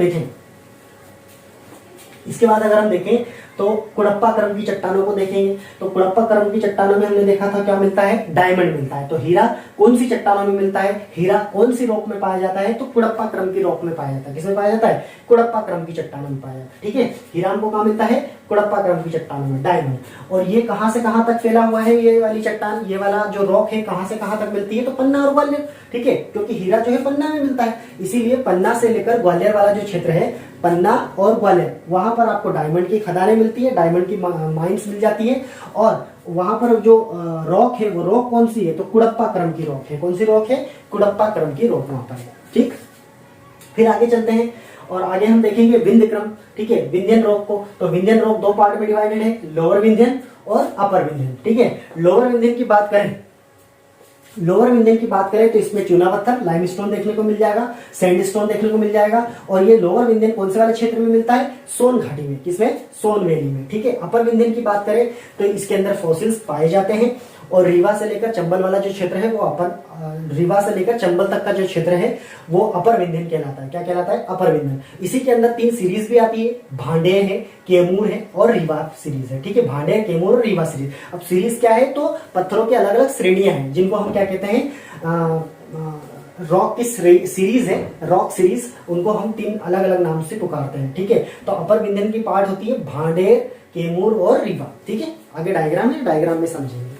देखें तो कुड़प्पा क्रम की चट्टानों को देखेंगे तो कुड़प्पा क्रम की चट्टानों में हमने देखा था क्या मिलता है, डायमंड मिलता है। तो हीरा कौन सी चट्टानों में मिलता है, हीरा कौन सी रॉक में पाया जाता है, तो कुड़प्पा क्रम की रॉक में पाया जाता है। किसमें पाया जाता है, कुड़प्पा क्रम की चट्टानों में पाया जाता है। ठीक है, हीरा हमको कहाँ मिलता है, कुड़प्पा क्रम की चट्टानों में, डायमंड। और ये कहां से कहां तक फैला हुआ है, ये वाली चट्टान, ये वाला जो रॉक है कहां से कहां तक मिलती है, तो पन्ना और ग्वालियर। ठीक है, क्योंकि हीरा जो है पन्ना में मिलता है, इसीलिए पन्ना से लेकर ग्वालियर वाला जो क्षेत्र है, पन्ना और ग्वालियर, वहां पर आपको डायमंड की खदानें मिलती है, डायमंड की माइंस मिल जाती है। और वहां पर जो रॉक है वो रॉक कौन सी है, तो कुड़प्पा क्रम की रॉक है। कौन सी रॉक है, कुड़प्पा क्रम की रॉक वहां पर है। ठीक, फिर आगे चलते हैं और आगे हम देखेंगे विंध्य क्रम। ठीक है, विंध्यन रॉक को, तो विंध्यन रॉक दो पार्ट में डिवाइडेड है, लोअर विंध्यन और अपर विंध्यन। ठीक है, लोअर विंध्यन की बात करें, लोअर विंध्यन की बात करें तो इसमें चूना पत्थर, लाइमस्टोन देखने को मिल जाएगा, सैंडस्टोन देखने को मिल जाएगा। और ये लोअर विंध्यन कौन से वाले क्षेत्र में मिलता है, सोन घाटी में, किसमें, सोन वैली में। ठीक है, अपर विंध्यन की बात करें तो इसके अंदर फॉसिल्स पाए जाते हैं। और रीवा से लेकर चंबल वाला जो क्षेत्र है वो अपर, रीवा से लेकर चंबल तक का जो क्षेत्र है वो अपर विंध्यन कहलाता है। क्या कहलाता है, अपर विंध्यन। इसी के अंदर 3 सीरीज भी आती है, भांडे है, केमूर है और रीवा सीरीज है। ठीक है, भांडे, केमूर और रीवा सीरीज। अब सीरीज क्या है, तो पत्थरों की अलग अलग श्रेणियां हैं जिनको हम क्या कहते हैं, रॉक की सीरीज है, रॉक सीरीज, उनको हम 3 अलग अलग नाम से पुकारते हैं। ठीक है, तो अपर विंध्यन की पार्ट होती है भांडे, केमूर और रीवा। ठीक है, आगे डायग्राम है, डायग्राम में समझेंगे।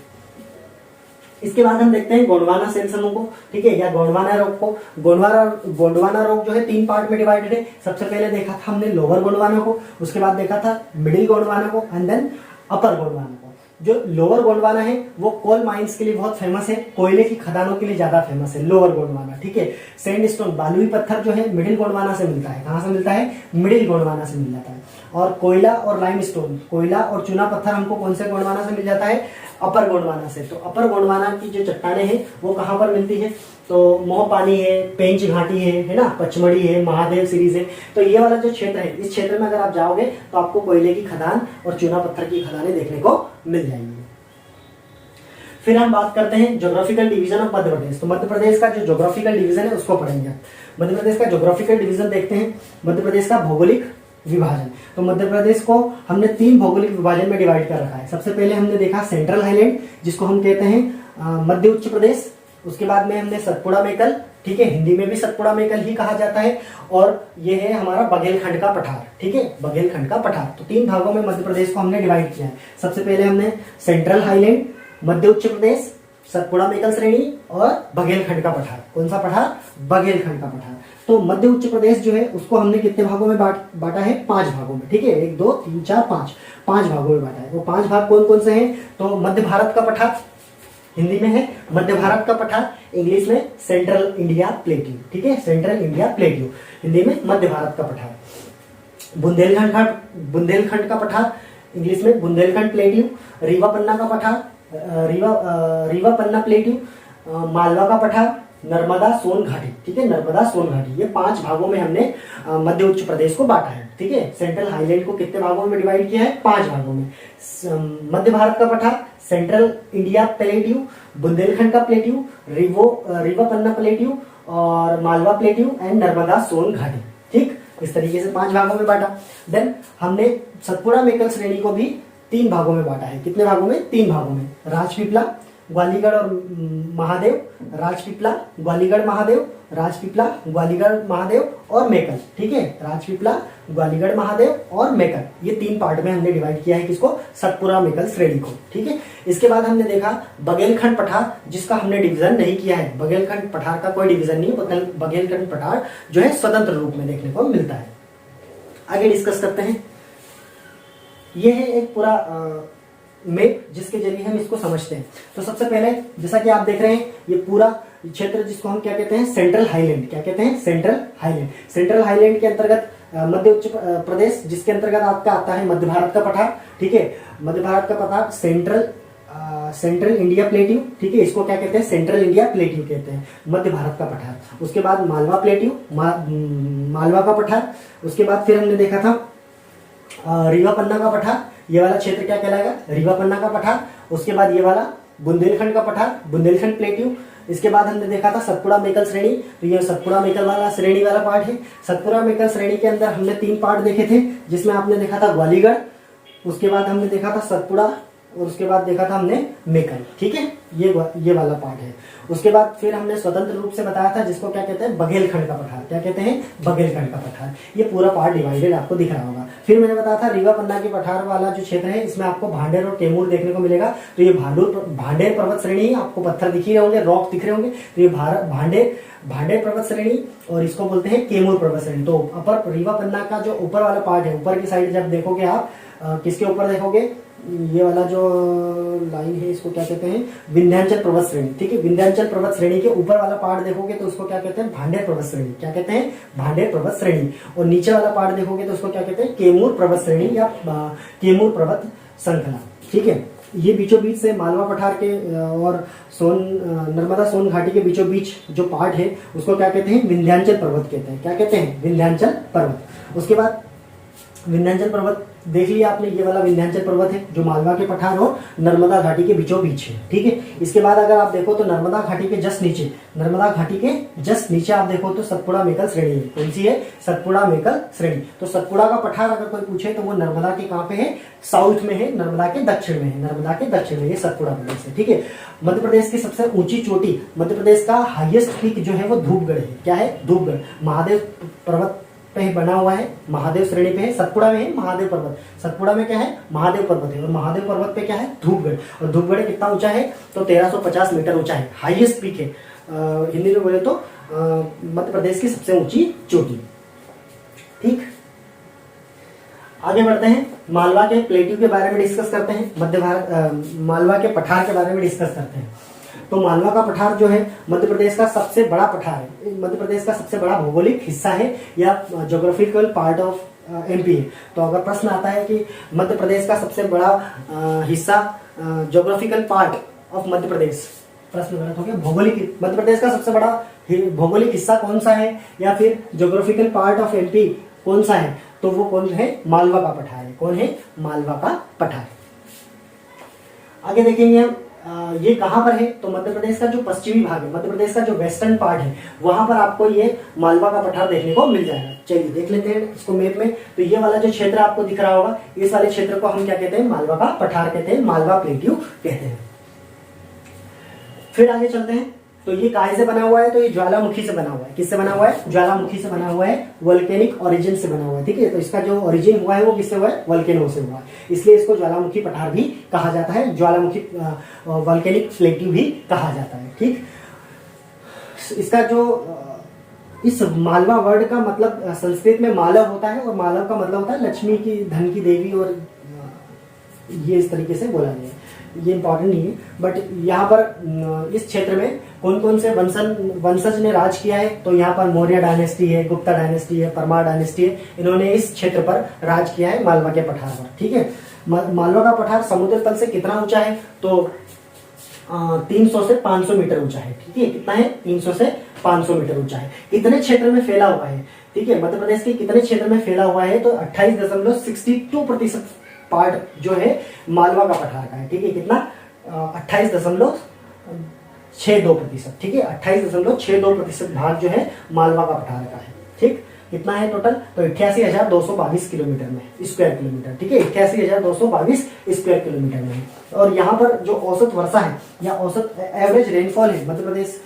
इसके बाद हम देखते हैं गोंडवाना सेल समूह को। ठीक है, या गोंडवाना रॉक को। गोंडवाना रॉक जो है 3 पार्ट में डिवाइडेड है। सबसे पहले देखा था हमने लोअर गोंडवाना को, उसके बाद देखा था मिडिल गोंडवाना को एंड देन अपर गोंडवाना को। जो लोअर गोंडवाना है वो कोल माइंस के लिए बहुत फेमस है, कोयले की खदानों के लिए ज्यादा फेमस है लोअर गोंडवाना। ठीक है, सैंडस्टोन, बालुई पत्थर जो है मिडिल गोंडवाना से मिलता है। कहां से मिलता है, मिडिल गोंडवाना से मिल जाता है। और कोयला और लाइमस्टोन, कोयला और चूना पत्थर हमको कौन से गोंडवाना से मिल जाता है, अपर गोंडवाना से। तो अपर गोंडवाना की जो चट्टानें हैं वो कहां पर मिलती है, तो मोहपानी है, पेंच घाटी है ना, पचमढ़ी है, महादेव सीरीज है। तो ये वाला जो क्षेत्र है, इस क्षेत्र में अगर आप जाओगे तो आपको कोयले की खदान और चूना पत्थर की खदानें देखने को मिल जाएंगी। फिर हम बात करते हैं geographical division of Madhya Pradesh. तो मध्य प्रदेश का जो ज्योग्राफिकल डिवीजन है उसको पढ़ेंगे। मध्य प्रदेश का ज्योग्राफिकल डिवीजन देखते हैं, मध्य प्रदेश का भौगोलिक विभाजन। तो मध्य प्रदेश को हमने 3 भौगोलिक विभाजन में डिवाइड कर रखा है। सबसे पहले हमने देखा सेंट्रल हाईलैंड, जिसको हम कहते हैं मध्य उच्च प्रदेश। उसके बाद में हमने सतपुड़ा मेकल, ठीक है, हिंदी में भी सतपुड़ा मेकल ही कहा जाता है। और ये है हमारा बघेलखंड का पठार। ठीक है, बघेलखंड का पठार। तो 3 भागों में मध्य प्रदेश को हमने डिवाइड किया है। सबसे पहले हमने सेंट्रल हाईलैंड, मध्य उच्च प्रदेश, सतपुड़ा मेकल श्रेणी और बघेलखंड का पठार। कौन सा पठार, बघेलखंड का पठार। तो मध्य उच्च प्रदेश जो है उसको हमने कितने भागों में बांटा है, 5 भागों में। ठीक है, 1 2 3 4 5 भागों में बांटा है। वो 5 भाग कौन कौन से हैं, तो मध्य भारत का पठार, हिंदी में है मध्य भारत का पठार, इंग्लिश में सेंट्रल इंडिया प्लेट्यू। ठीक है, सेंट्रल इंडिया प्लेट्यू, हिंदी में मध्य भारत का पठार। बुंदेलखंड का पठार, इंग्लिश में बुंदेलखंड प्लेट्यू। रीवा पन्ना का पठार, रीवा पन्ना प्लेट्यू। मालवा का पठार, नर्मदा सोन घाटी। ठीक है, नर्मदा सोन घाटी। ये 5 भागों में हमने मध्य उच्च प्रदेश को बांटा है। ठीक है, सेंट्रल हाईलैंड को कितने भागों में डिवाइड किया है, 5 भागों में। मध्य भारत का पठार, सेंट्रल इंडिया प्लेट्यू, बुंदेलखंड का प्लेट्यू, रीवा पन्ना प्लेट्यू और मालवा प्लेट्यू एंड नर्मदा सोन घाटी। ठीक, इस तरीके से 5 भागों में बांटा। देन हमने सतपुड़ा मेकल श्रेणी को भी 3 भागों में बांटा है। कितने भागों में, 3 भागों में। राजपीपला, ग्वालीगढ़ और महादेव, राजपीपला, ग्वालीगढ़, महादेव, राजपीपला, ग्वालीगढ़, महादेव और मेकल। ठीक है, राजपीपला, ग्वालीगढ़, महादेव और मेकल। ये 3 पार्ट में हमने डिवाइड किया है किसको, सतपुड़ा मेकल श्रेणी को। ठीक है, इसके बाद हमने देखा बघेलखंड पठार, जिसका हमने डिवीजन नहीं किया है। बघेलखंड पठार का कोई डिवीजन नहीं, बघेलखंड पठार जो है स्वतंत्र रूप में देखने को मिलता है। आगे डिस्कस करते हैं। यह है एक पूरा मैप जिसके जरिए हम इसको समझते हैं। तो सबसे पहले जैसा कि आप देख रहे हैं, ये पूरा क्षेत्र जिसको हम क्या कहते हैं, सेंट्रल हाईलैंड। क्या कहते हैं, सेंट्रल हाईलैंड। सेंट्रल हाईलैंड के अंतर्गत मध्य उच्च प्रदेश, जिसके अंतर्गत आपका आता है मध्य भारत का पठार। ठीक है, मध्य भारत का पठार सेंट्रल इंडिया प्लेट्यू। ठीक है, इसको क्या कहते हैं, सेंट्रल इंडिया प्लेट्यू कहते हैं, मध्य भारत का पठार। उसके बाद मालवा प्लेट्यू, मालवा का पठार। उसके बाद फिर हमने देखा था रीवा पन्ना का पठार। ये वाला क्षेत्र क्या कहलाएगा, रीवा पन्ना का पठार। उसके बाद ये वाला बुंदेलखंड का पठार, बुंदेलखंड प्लेट्यू। इसके बाद हमने देखा था सतपुड़ा मेकल श्रेणी। तो ये सतपुड़ा मेकल वाला श्रेणी वाला पार्ट है। सतपुड़ा मेकल श्रेणी के अंदर हमने 3 पार्ट देखे थे, जिसमें आपने देखा था ग्वालीगढ़, उसके बाद हमने देखा था सतपुड़ा, और उसके बाद देखा था हमने मेकल। ठीक है, ये वाला पार्ट है। उसके बाद फिर हमने स्वतंत्र रूप से बताया था जिसको क्या कहते हैं, बघेलखंड का पठार। क्या कहते हैं, बघेलखंड का पठार। ये पूरा पार्ट डिवाइडेड आपको दिख रहा होगा। फिर मैंने बताया था रीवा पन्ना के पठार वाला जो क्षेत्र है, इसमें आपको भांडेर और कैमूर देखने को मिलेगा। तो ये भांडेर पर्वत श्रेणी, आपको पत्थर दिख ही रहे होंगे, रॉक दिख रहे होंगे। तो ये भांडेर पर्वत श्रेणी, और इसको बोलते हैं कैमूर पर्वत श्रेणी। तो अपर रीवा पन्ना का जो ऊपर वाला पार्ट है, ऊपर की साइड जब देखोगे आप, किसके ऊपर देखोगे, ये वाला जो लाइन है इसको क्या कहते हैं, विंध्याचल पर्वत श्रेणी। ठीक है, विंध्याचल पर्वत श्रेणी के ऊपर वाला पार्ट देखोगे तो उसको क्या कहते हैं, भांडेर पर्वत श्रेणी। क्या कहते हैं, भांडेर पर्वत श्रेणी। और नीचे वाला पार्ट देखोगे तो उसको क्या कहते हैं, कैमूर पर्वत श्रेणी या कैमूर पर्वत श्रृंखला। ठीक है, ये बीचों बीच से मालवा पठार के और नर्मदा सोन घाटी के बीचों बीच जो पार्ट है उसको क्या कहते हैं, विंध्याचल पर्वत कहते हैं। क्या कहते हैं, विंध्याचल पर्वत। उसके बाद विंध्याचल पर्वत देख लिया आपने, ये वाला विंध्याचल पर्वत है जो मालवा के पठार और नर्मदा घाटी के बीचों बीच है। ठीक है, इसके बाद अगर आप देखो तो नर्मदा घाटी के जस्ट नीचे आप देखो तो सतपुड़ा मेकल श्रेणी है। कौन सी है, सतपुड़ा मेकल श्रेणी। तो सतपुड़ा का पठार अगर कोई पूछे तो वो नर्मदा के कहाँ पे है, साउथ में है, नर्मदा के दक्षिण में है। नर्मदा के दक्षिण में ये सतपुड़ा प्रदेश है। ठीक है, मध्य प्रदेश की सबसे ऊंची चोटी, मध्य प्रदेश का हाईएस्ट पीक जो है वो धूपगढ़ है। क्या है, धूपगढ़। महादेव पर्वत पे बना हुआ है, महादेव श्रेणी पे है। सतपुड़ा में है महादेव पर्वत, सतपुड़ा में क्या है, महादेव पर्वत है। और महादेव पर्वत पे क्या है, धूपगढ़। और धूपगढ़ कितना ऊंचा है, तो 1350 मीटर ऊंचा है, हाईएस्ट पीक है। हिंदी में बोले तो मध्य प्रदेश की सबसे ऊंची चोटी। ठीक, आगे बढ़ते हैं, मालवा के प्लेट्यू के बारे में डिस्कस करते हैं, मध्य भारत मालवा के पठार के बारे में डिस्कस करते हैं। तो मालवा का पठार जो है मध्य प्रदेश का सबसे बड़ा पठार है, मध्य प्रदेश का सबसे बड़ा भौगोलिक हिस्सा है या ज्योग्राफिकल पार्ट ऑफ एमपी है। तो अगर प्रश्न आता है कि मध्य प्रदेश का सबसे बड़ा हिस्सा, geographical part of Madhya Pradesh, प्रश्न गलत हो गया, भौगोलिक, मध्य प्रदेश का सबसे बड़ा भौगोलिक हिस्सा कौन सा है या फिर ज्योग्राफिकल पार्ट ऑफ एमपी कौन सा है, तो वो कौन है, मालवा का पठार है। कौन है, मालवा का पठार। आगे देखेंगे हम, ये कहां पर है, तो मध्य प्रदेश का जो पश्चिमी भाग है, मध्य प्रदेश का जो वेस्टर्न पार्ट है, वहां पर आपको ये मालवा का पठार देखने को मिल जाएगा। चलिए देख लेते हैं इसको मैप में। तो ये वाला जो क्षेत्र आपको दिख रहा होगा, इस वाले क्षेत्र को हम क्या कहते हैं, मालवा का पठार कहते हैं, मालवा प्लेट्यू कहते हैं। फिर आगे चलते हैं, तो ये काहे से बना हुआ है, तो ये ज्वालामुखी से बना हुआ है। किससे बना हुआ है, ज्वालामुखी से बना हुआ है, वोल्केनिक ओरिजिन से बना हुआ है। ठीक है, तो इसका जो ओरिजिन हुआ है वो किससे हुआ है, वोल्केनो से हुआ है, इसलिए इसको ज्वालामुखी पठार भी कहा जाता है, ज्वालामुखी वोल्केनिक प्लेट्यू भी कहा जाता है। ठीक, इसका जो इस मालवा वर्ड का मतलब संस्कृत में मालव होता है, और मालव का मतलब होता है लक्ष्मी की, धन की देवी, और ये इस तरीके से बोला गया है। ये इंपॉर्टेंट नहीं है, बट यहाँ पर इस क्षेत्र में कौन कौन से वंशज ने राज किया है, तो यहाँ पर मौर्य डायनेस्टी है, गुप्ता डायनेस्टी है, परमार डायनेस्टी है, इन्होंने इस क्षेत्र पर राज किया है, मालवा के पठार पर। ठीक है, मालवा का पठार समुद्र तल से कितना ऊंचा है, तो 300 से 500 मीटर ऊंचा है। ठीक है, कितना है, 300 से 500 मीटर ऊंचा है। कितने क्षेत्र में फैला हुआ है, ठीक है, मध्य प्रदेश के कितने क्षेत्र में फैला हुआ है, तो 28.62% पार्ट जो है मालवा का पठार का है। ठीक है, कितना, 28.62%। ठीक है, 28.62% भाग जो है मालवा का पठार का है। ठीक, कितना है टोटल, तो 88,222 किलोमीटर में, स्क्वायर किलोमीटर। ठीक है, 88,222 स्क्वायर किलोमीटर में है। और यहाँ पर जो औसत वर्षा है या औसत एवरेज रेनफॉल है मध्य प्रदेश,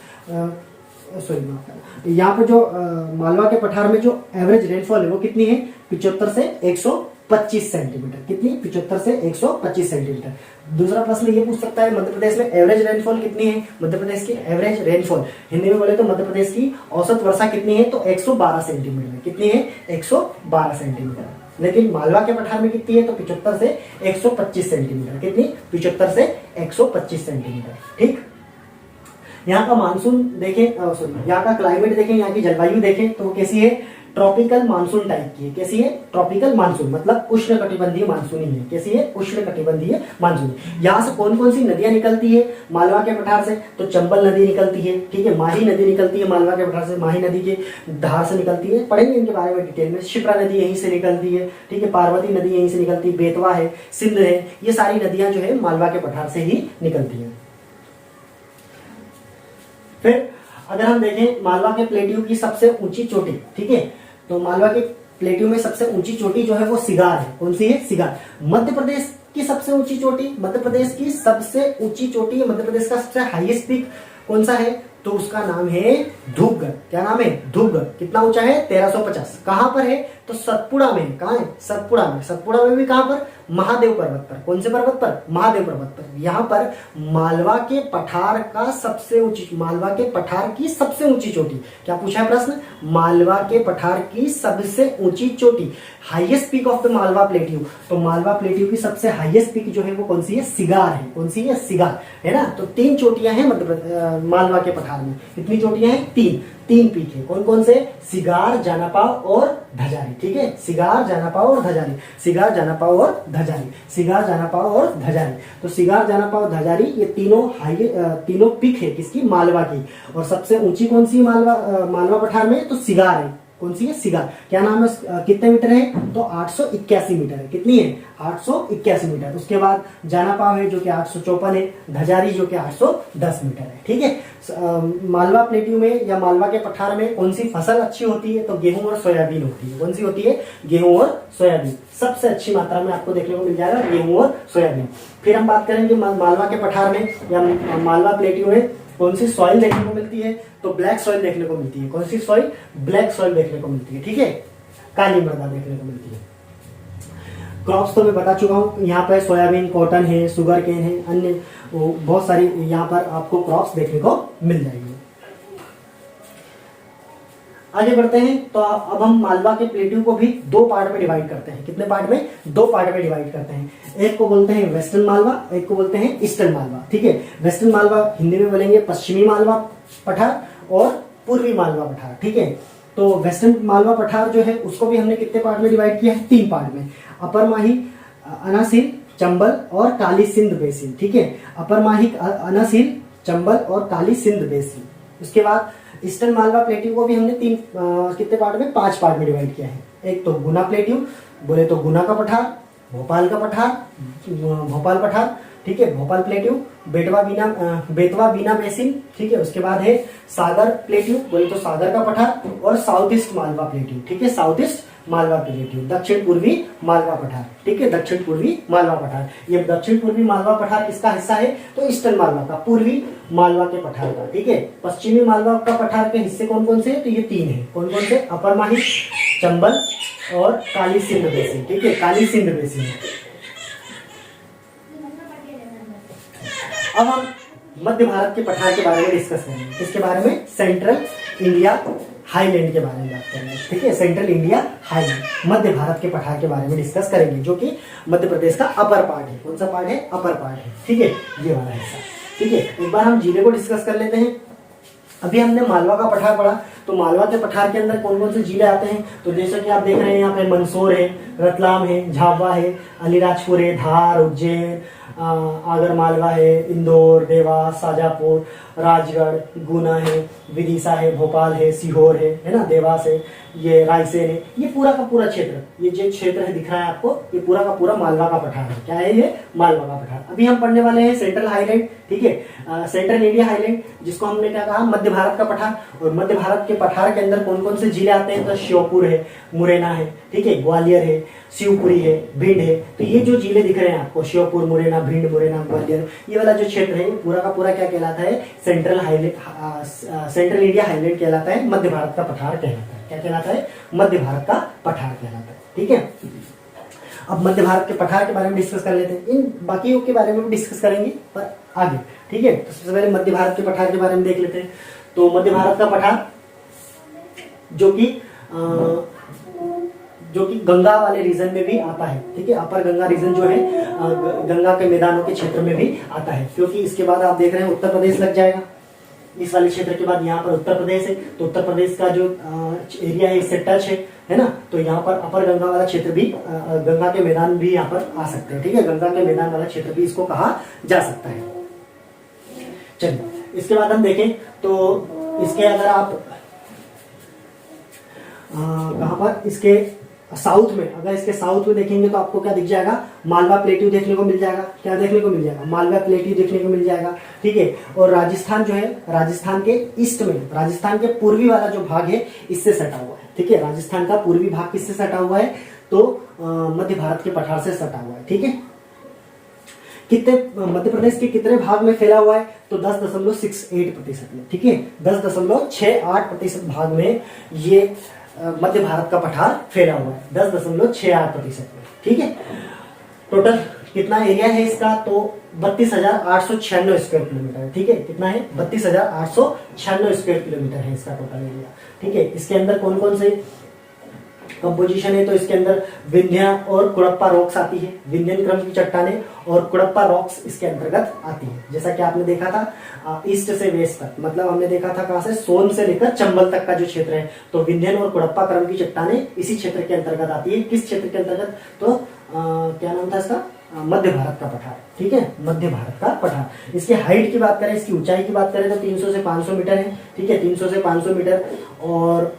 यहाँ पर जो मालवा के पठार में जो एवरेज रेनफॉल है वो कितनी है, 75 से 125 सेंटीमीटर। कितनी, 75 से 125 सेंटीमीटर। दूसरा प्रश्न ये पूछ सकता है, मध्य प्रदेश में एवरेज रेनफॉल कितनी है, मध्य प्रदेश की एवरेज रेनफॉल हिंदी में बोले तो मध्य प्रदेश की औसत वर्षा कितनी है, तो 112 सेंटीमीटर। कितनी है, 112 सेंटीमीटर। लेकिन मालवा के पठार में कितनी है, तो 75 से 125 सेंटीमीटर। कितनी, 75 से 125 सेंटीमीटर। ठीक, यहाँ का मानसून देखें, यहाँ का क्लाइमेट देखें, यहाँ की जलवायु देखें तो कैसी है, ट्रॉपिकल मानसून टाइप की है। कैसी है, ट्रॉपिकल मानसून, मतलब उष्ण कटिबंधीय मानसूनी है। कैसी है, उष्ण कटिबंधीय मानसूनी। यहाँ से कौन कौन सी नदियां निकलती है मालवा के पठार से, तो चंबल नदी निकलती है। ठीक है, माही नदी निकलती है मालवा के पठार से, माही नदी के धार से निकलती है, पढ़ेंगे इनके बारे में डिटेल में। शिप्रा नदी यहीं से निकलती है। ठीक है, पार्वती नदी यहीं से निकलती है, बेतवा है, सिंध है, ये सारी नदियां जो है मालवा के पठार से ही निकलती है। फिर अगर हम देखें मालवा के प्लेट्यू की सबसे ऊंची चोटी, ठीक है, तो मालवा के प्लेट्यू में सबसे ऊंची चोटी जो है वो सिगार है। कौन सी है? सिगार। मध्य प्रदेश की सबसे ऊंची चोटी, मध्य प्रदेश की सबसे ऊंची चोटी, मध्य प्रदेश का सबसे हाईएस्ट पीक कौन सा है? तो उसका नाम है धूपगढ़। क्या नाम है? धूपगढ़। कितना ऊंचा है? 1350। कहां पर है? तो सतपुड़ा में। कहां है? सतपुड़ा में। सतपुड़ा में भी कहां पर? महादेव पर्वत पर। कौन से पर्वत पर? महादेव पर्वत पर। यहाँ पर मालवा के पठार का सबसे ऊंची, मालवा के पठार की सबसे ऊंची चोटी। क्या पूछा है प्रश्न? मालवा के पठार की सबसे ऊंची चोटी, highest peak of the Malwa plateau. तो मालवा प्लेट्यू की सबसे हाईएस्ट पीक जो है वो कौन सी है? सिगार है। कौन सी है? सिगार है ना। तो 3 चोटियां हैं मालवा के पठार में। कितनी चोटियां हैं? 3 पीक है। कौन कौन से? सिगार, जानापाव और धजारी। ठीक है, सिगार, जानापाव और धजारी। सिगार, जानापाव और धजारी। सिगार, जानापाव और धजारी। तो सिगार, जानापाव, धजारी ये तीनों पीक है किसकी? मालवा की। और सबसे ऊंची कौन सी मालवा पठार में? तो सिगार है। कौन सी है? सिगार। क्या नाम है? कितने मीटर है? तो 881 मीटर है। कितनी है? 881 मीटर। उसके बाद जानापाव है जो कि 854 है। धजारी जो कि 810 मीटर है। ठीक है। मालवा प्लेट्यू में या मालवा के पठार में कौन सी फसल अच्छी होती है? तो गेहूं और सोयाबीन होती है। कौन सी होती है? गेहूं और सोयाबीन। सबसे अच्छी मात्रा में आपको देखने को मिल जाएगा गेहूं और सोयाबीन। फिर हम बात करेंगे मालवा के पठार में या मालवा प्लेट्यू में कौन सी सॉइल देखने को मिलती है? तो ब्लैक सॉइल देखने को मिलती है। कौन सी सॉइल? ब्लैक सॉइल देखने को मिलती है। ठीक है, काली मृदा देखने को मिलती है। क्रॉप्स तो मैं बता चुका हूँ। यहाँ पर सोयाबीन, कॉटन है, शुगर केन है, अन्य बहुत सारी यहाँ पर आपको क्रॉप्स देखने को मिल जाएंगे। आगे बढ़ते हैं। तो अब हम मालवा के प्लेट्यू को भी 2 पार्ट में डिवाइड करते हैं। कितने पार्ट में? 2 पार्ट में डिवाइड करते हैं। एक को बोलते हैं वेस्टर्न मालवा, एक को बोलते हैं ईस्टर्न मालवा। ठीक है, वेस्टर्न मालवा हिंदी में बोलेंगे पश्चिमी मालवा पठार और पूर्वी मालवा पठार। ठीक है, तो वेस्टर्न मालवा पठार जो है उसको भी हमने कितने पार्ट में डिवाइड किया है? 3 पार्ट में। अपर माही, अनासिल, चंबल और काली सिंध बेसिन। ठीक है, अपर माही, अनासिल, चंबल और काली सिंध बेसिन। उसके बाद ईस्टर्न मालवा प्लेट्यू को भी हमने कितने पार्ट में? 5 पार्ट में डिवाइड किया है। एक तो गुना प्लेट्यू, बोले तो गुना का पठार, भोपाल का पठार, भोपाल पठार। ठीक है, भोपाल प्लेट्यू, बेतवा बीना बेसिन। ठीक है, उसके बाद है सागर प्लेट्यू, बोले तो सागर का पठार, और साउथ ईस्ट मालवा प्लेट्यू। ठीक है, साउथ ईस्ट मालवा प्लेट्यू, दक्षिण पूर्वी मालवा पठार। ठीक है, दक्षिण पूर्वी मालवा पठार। ये दक्षिण पूर्वी मालवा पठार किसका हिस्सा है? तो ईस्टर्न मालवा का, पूर्वी मालवा के पठार का। ठीक है, पश्चिमी मालवा का पठार के हिस्से कौन कौन से हैं? तो ये 3 है। कौन कौन से? अपर माही, चंबल और काली सिंध बेसिन। ठीक है, काली सिंध बेसिन। अब हम मध्य भारत के पठार के बारे में डिस्कस करेंगे। इसके बारे में सेंट्रल इंडिया हाईलैंड के बारे में बात करेंगे। ठीक है, सेंट्रल इंडिया हाईलैंड, मध्य भारत के पठार के बारे में डिस्कस करेंगे, जो कि मध्य प्रदेश का अपर पार्ट है। कौन सा पार्ट है? अपर पार्ट है। ठीक है, ये वाला हिस्सा। ठीक है, एक बार हम जिले को डिस्कस कर लेते हैं। अभी हमने मालवा का पठार पढ़ा, तो मालवा के पठार के अंदर कौन कौन से जिले आते हैं? तो जैसा कि आप देख रहे हैं यहाँ पे मंदसौर है, रतलाम है, झाबुआ है, अलीराजपुर है, धार, उज्जैन, आगर मालवा है, इंदौर, देवास, शाजापुर, राजगढ़, गुना है, विदिशा है, भोपाल है, सीहोर है ना, देवास है, ये रायसेन है। ये पूरा का पूरा क्षेत्र, ये जो क्षेत्र है दिख रहा है आपको, ये पूरा का पूरा मालवा का पठार है। क्या है ये? मालवा का पठार। अभी हम पढ़ने वाले हैं सेंट्रल हाईलैंड। ठीक है, सेंट्रल इंडिया हाईलैंड, जिसको हमने क्या कहा? मध्य भारत का पठार। और मध्य भारत के पठार के अंदर कौन कौन से जिले आते हैं? तो श्योपुर है, मुरैना है, ठीक है, ग्वालियर है, शिवपुरी है, भिंड है। तो ये जो जिले दिख रहे हैं आपको, श्योपुर, मुरैना, भिंड, मुरैना, ग्वालियर, ये वाला जो क्षेत्र है पूरा का पूरा क्या कहलाता है? सेंट्रल इंडिया हाईलैंड कहलाता है, मध्य भारत का पठार कहलाता है। क्या कहलाता है? मध्य भारत का पठार कहलाता है। ठीक है, अब मध्य भारत के पठार के बारे में डिस्कस कर लेते हैं। इन बाकियों के बारे में भी डिस्कस करेंगे पर आगे। ठीक है, तो सबसे पहले मध्य भारत के पठार के बारे में देख लेते हैं। तो मध्य भारत का पठार जो कि गंगा वाले रीजन में भी आता है। ठीक है, अपर गंगा रीजन जो है गंगा के मैदानों के क्षेत्र में भी आता है, क्योंकि इसके बाद आप देख रहे हैं उत्तर प्रदेश लग जाएगा। इस वाले क्षेत्र के बाद यहाँ पर उत्तर प्रदेश है, तो उत्तर प्रदेश का जो एरिया है इससे टच है ना, तो यहाँ पर अपर गंगा वाला क्षेत्र भी, गंगा के मैदान भी यहाँ पर आ सकते हैं। ठीक है, गंगा के मैदान वाला क्षेत्र भी इसको कहा जा सकता है। चलिए, इसके बाद हम देखें तो इसके अगर आप कहां पर इसके साउथ में, अगर इसके साउथ में देखेंगे तो आपको क्या दिख जाएगा? मालवा प्लेट्यू देखने को मिल जाएगा। क्या देखने को मिल जाएगा? मालवा प्लेट्यू देखने को मिल जाएगा। ठीक है, और राजस्थान जो है, राजस्थान के ईस्ट में, राजस्थान के पूर्वी वाला जो भाग है इससे सटा हुआ है। ठीक है। राजस्थान का पूर्वी भाग किससे सटा हुआ है, तो मध्य भारत के पठार से सटा हुआ है, ठीक है। कितने मध्य प्रदेश के कितने भाग में फैला हुआ है, तो 10.68% में, ठीक है। 10.68% भाग में ये मध्य भारत का पठार फैला हुआ है, 10.68% में, ठीक है। टोटल कितना एरिया है इसका, तो 32,896 स्क्वायर किलोमीटर है, ठीक है। कितना है, 32,896 स्क्वायर किलोमीटर है इसका टोटल एरिया, ठीक है। इसके अंदर कौन कौन से कंपोजिशन है, तो इसके अंदर विंध्या और कुड़प्पा रॉक्स आती है, विंध्यन क्रम की चट्टानें और कुड़प्पा रॉक्स इसके अंतर्गत आती है। जैसा कि आपने देखा था ईस्ट से वेस्ट तक, मतलब हमने देखा था कहां से, सोन से लेकर चंबल तक का जो क्षेत्र है, तो विंध्यन और कुड़प्पा क्रम की चट्टानें इसी क्षेत्र के अंतर्गत आती है। किस क्षेत्र के अंतर्गत, तो क्या नाम था इसका, मध्य भारत का पठार, ठीक है, मध्य भारत का पठार। इसकी हाइट की बात करें, इसकी ऊंचाई की बात करें, तो 300 से 500 मीटर है, ठीक है, 300 से 500 मीटर। और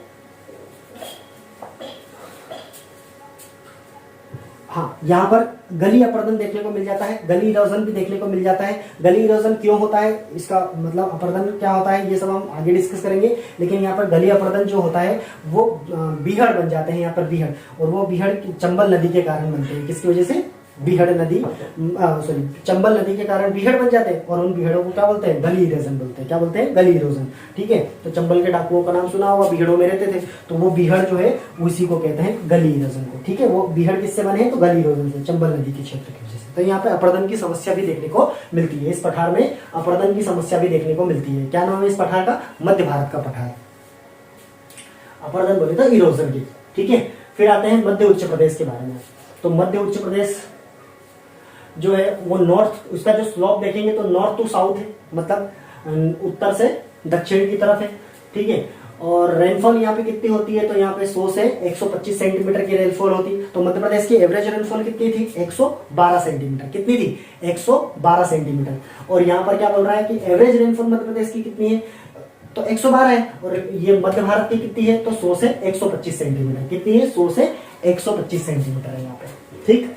हाँ, यहाँ पर गली अपर्दन देखने को मिल जाता है, गली इरोजन भी देखने को मिल जाता है। गली इरोजन क्यों होता है, इसका मतलब अपर्दन क्या होता है, ये सब हम आगे डिस्कस करेंगे। लेकिन यहाँ पर गली अपर्दन जो होता है वो बीहड़ बन जाते हैं यहाँ पर, बीहड़, और वो बीहड़ चंबल नदी के कारण बनते हैं। किसकी वजह से, बीहड़ नदी, सॉरी, चंबल नदी के कारण बीहड़ बन जाते हैं, और उन बीहड़ों को क्या बोलते हैं, गली इरोजन बोलते हैं। क्या बोलते हैं, गली इरोजन, ठीक है। तो चंबल के डाकुओं का नाम सुना होगा, बीहड़ों में रहते थे, तो वो बीहड़ जो है उसी को कहते हैं गली इरोजन को, ठीक है। वो बीहड़ किससे बने हैं, तो गली इरोजन से, चंबल नदी के क्षेत्र की वजह से। तो यहाँ पे अपर्दन की समस्या भी देखने को मिलती है, इस पठार में अपर्दन की समस्या भी देखने को मिलती है। क्या नाम है इस पठार का, मध्य भारत का पठार। अपर्दन बोले तो इरोजन की, ठीक है। फिर आते हैं मध्य उच्च प्रदेश के बारे में। तो मध्य उच्च प्रदेश जो है वो नॉर्थ, उसका जो स्लोप देखेंगे तो नॉर्थ टू साउथ है, मतलब उत्तर से दक्षिण की तरफ है, ठीक है। और रेनफॉल यहाँ पे कितनी होती है, तो यहाँ पे 100 से 125 सेंटीमीटर की रेनफॉल होती है। तो मध्य प्रदेश की एवरेज रेनफॉल कितनी थी, 112 सेंटीमीटर। कितनी थी, 112 सेंटीमीटर। और यहाँ पर क्या बोल रहा है कि एवरेज रेनफॉल मध्य प्रदेश की कितनी है, तो 112 है। और ये मध्य भारत की कितनी है, तो 100 से 125 सेंटीमीटर। कितनी है, 100 से 125 सेंटीमीटर है यहाँ पे, ठीक।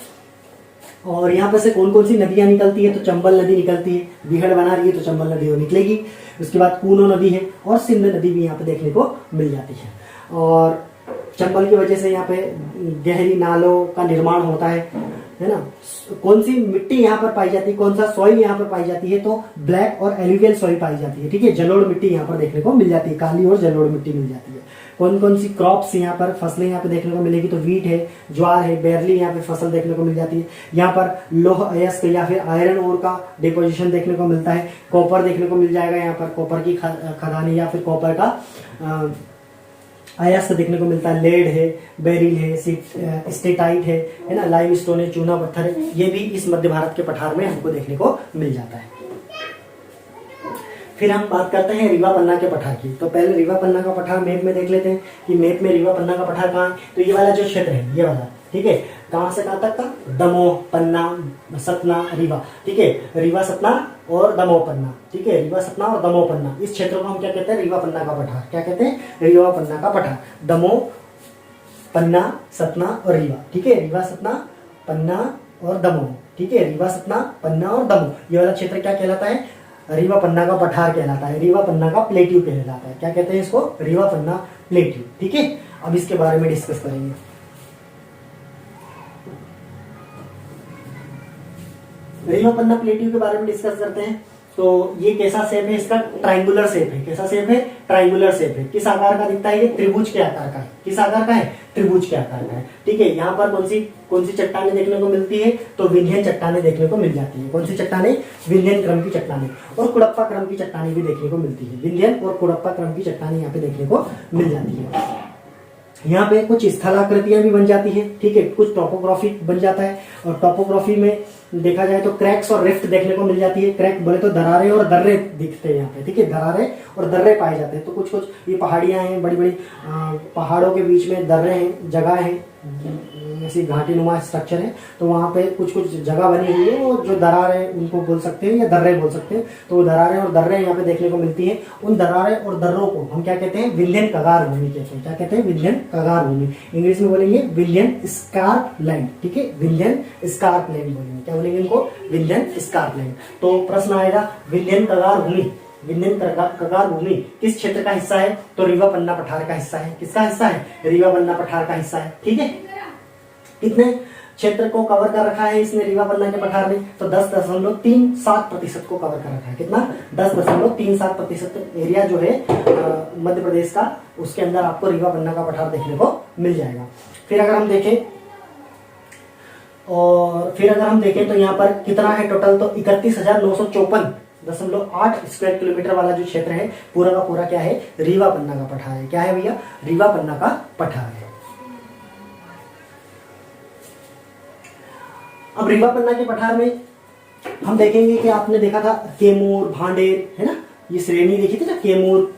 और यहाँ पे से कौन कौन सी नदियां निकलती है, तो चंबल नदी निकलती है, बीहड़ बना रही है तो चंबल नदी वो निकलेगी। उसके बाद कूनो नदी है और सिंध नदी भी यहाँ पे देखने को मिल जाती है। और चंबल की वजह से यहाँ पे गहरी नालों का निर्माण होता है ना। कौन सी मिट्टी यहाँ पर पाई जाती है, कौन सा सॉइल यहाँ पर पाई जाती है, तो ब्लैक और एलुवियल सॉइल पाई जाती है, ठीक है। जलोढ़ मिट्टी यहाँ पर देखने को मिल जाती है, काली और जलोढ़ मिट्टी मिल जाती है। कौन कौन सी क्रॉप्स यहाँ पर, फसलें यहाँ पे देखने को मिलेगी, तो वीट है, ज्वार है, बैरली यहाँ पे फसल देखने को मिल जाती है। यहाँ पर लोह अयस्क या फिर आयरन ओर का डिपोजिशन देखने को मिलता है। कॉपर देखने को मिल जाएगा, यहाँ पर कॉपर की खदानी या फिर कॉपर का अयस्क देखने को मिलता है। लेड है, बेरिल है, स्टेटाइट है ना, लाइमस्टोन है, चूना पत्थर है, ये भी इस मध्य भारत के पठार में हमको देखने को मिल जाता है। फिर हम बात करते हैं रीवा पन्ना के पठार की। तो पहले रीवा पन्ना का पठार मैप में देख लेते हैं कि मैप में रीवा पन्ना का पठार कहाँ है। तो ये वाला जो क्षेत्र है, ये वाला, ठीक है, कहाँ से कहाँ तक का, दमोह, पन्ना, सतना, रीवा, ठीक है। रीवा, सतना और दमोह, पन्ना, ठीक है। रीवा, सतना और दमोह, पन्ना, इस क्षेत्र को हम क्या कहते हैं, रीवा पन्ना का पठार। क्या कहते हैं, रीवा पन्ना का पठार। दमोह, पन्ना, सतना और रीवा, ठीक है। रीवा, सतना, पन्ना और दमोह, ठीक है। रीवा, सतना, पन्ना और दमोह, ये वाला क्षेत्र क्या कहलाता है, रीवा पन्ना का पठार कहलाता है। रीवा पन्ना का प्लेट्यू कहलाता है। क्या कहते हैं इसको, रीवा पन्ना प्लेट्यू, ठीक है। अब इसके बारे में डिस्कस करेंगे। रीवा पन्ना प्लेट्यू के बारे में डिस्कस करते हैं। तो ये कैसा शेप है इसका, ट्रायंगुलर शेप है। कैसा शेप है, ट्रायंगुलर शेप है। किस आकार का दिखता है, ये त्रिभुज के आकार का है। किस आकार का है, त्रिभुज के आकार का है, ठीक है। यहाँ पर कौन सी चट्टानें देखने को मिलती है, तो विंध्यन चट्टानें देखने को मिल जाती है। कौन सी चट्टानें, विंध्यन क्रम की चट्टानें। और कुड़प्पा क्रम की चट्टानें भी देखने को मिलती है। विंध्यन और कुड़प्पा क्रम की चट्टानें यहाँ पे देखने को मिल जाती है। यहाँ पे कुछ स्थलाकृतियां भी बन जाती है, ठीक है। कुछ टोपोग्राफी बन जाता है। और टोपोग्राफी में देखा जाए तो क्रैक्स और रिफ्ट देखने को मिल जाती है। क्रैक बोले तो दरारें और दर्रे दिखते हैं यहाँ पे, ठीक है। दरारें और दर्रे पाए जाते हैं। तो कुछ कुछ ये पहाड़ियां हैं, बड़ी बड़ी पहाड़ों के बीच में दर्रे हैं, जगह है, ऐसी घाटी नुमा स्ट्रक्चर है। तो वहाँ पे कुछ कुछ जगह बनी हुई है, वो जो दरारें उनको बोल सकते हैं या दर्रे बोल सकते हैं। तो वो दरारें और दर्रे यहाँ पे देखने को मिलती है। उन दरारें और दर्रों को हम क्या कहते हैं, विंध्यन कगार भूमि कहते हैं। क्या कहते हैं, विंध्यन कगार भूमि। इंग्लिश में बोलेंगे विंध्यन स्कार्प लैंड, ठीक है। विंध्यन स्कार्प लैंड बोलेंगे। क्या बोलेंगे इनको, विंध्यन स्कार्प लैंड। तो प्रश्न आएगा, विंध्यन कगार भूमि विंध्यन कगार भूमि किस क्षेत्र का हिस्सा है? तो रीवा पन्ना पठार का हिस्सा है। किसका हिस्सा है? रीवा पन्ना पठार का हिस्सा है। ठीक है, कितने क्षेत्र को कवर कर रखा है इसने रीवा पन्ना के पठार ने? तो 10.37% को कवर कर रखा है। कितना? 10.37% एरिया जो है मध्य प्रदेश का, उसके अंदर आपको रीवा पन्ना का पठार देखने को मिल जाएगा। फिर अगर हम देखें तो यहाँ पर कितना है टोटल? तो 31,954.8 स्क्वायर किलोमीटर वाला जो क्षेत्र है पूरा का पूरा क्या है? रीवा पन्ना का पठार है। क्या है भैया? रीवा पन्ना का पठार है। अब रीवा पन्ना के पठार में हम देखेंगे कि आपने देखा था केमूर, भांडेर, है ना, ये श्रेणी देखी थी ना, केमूर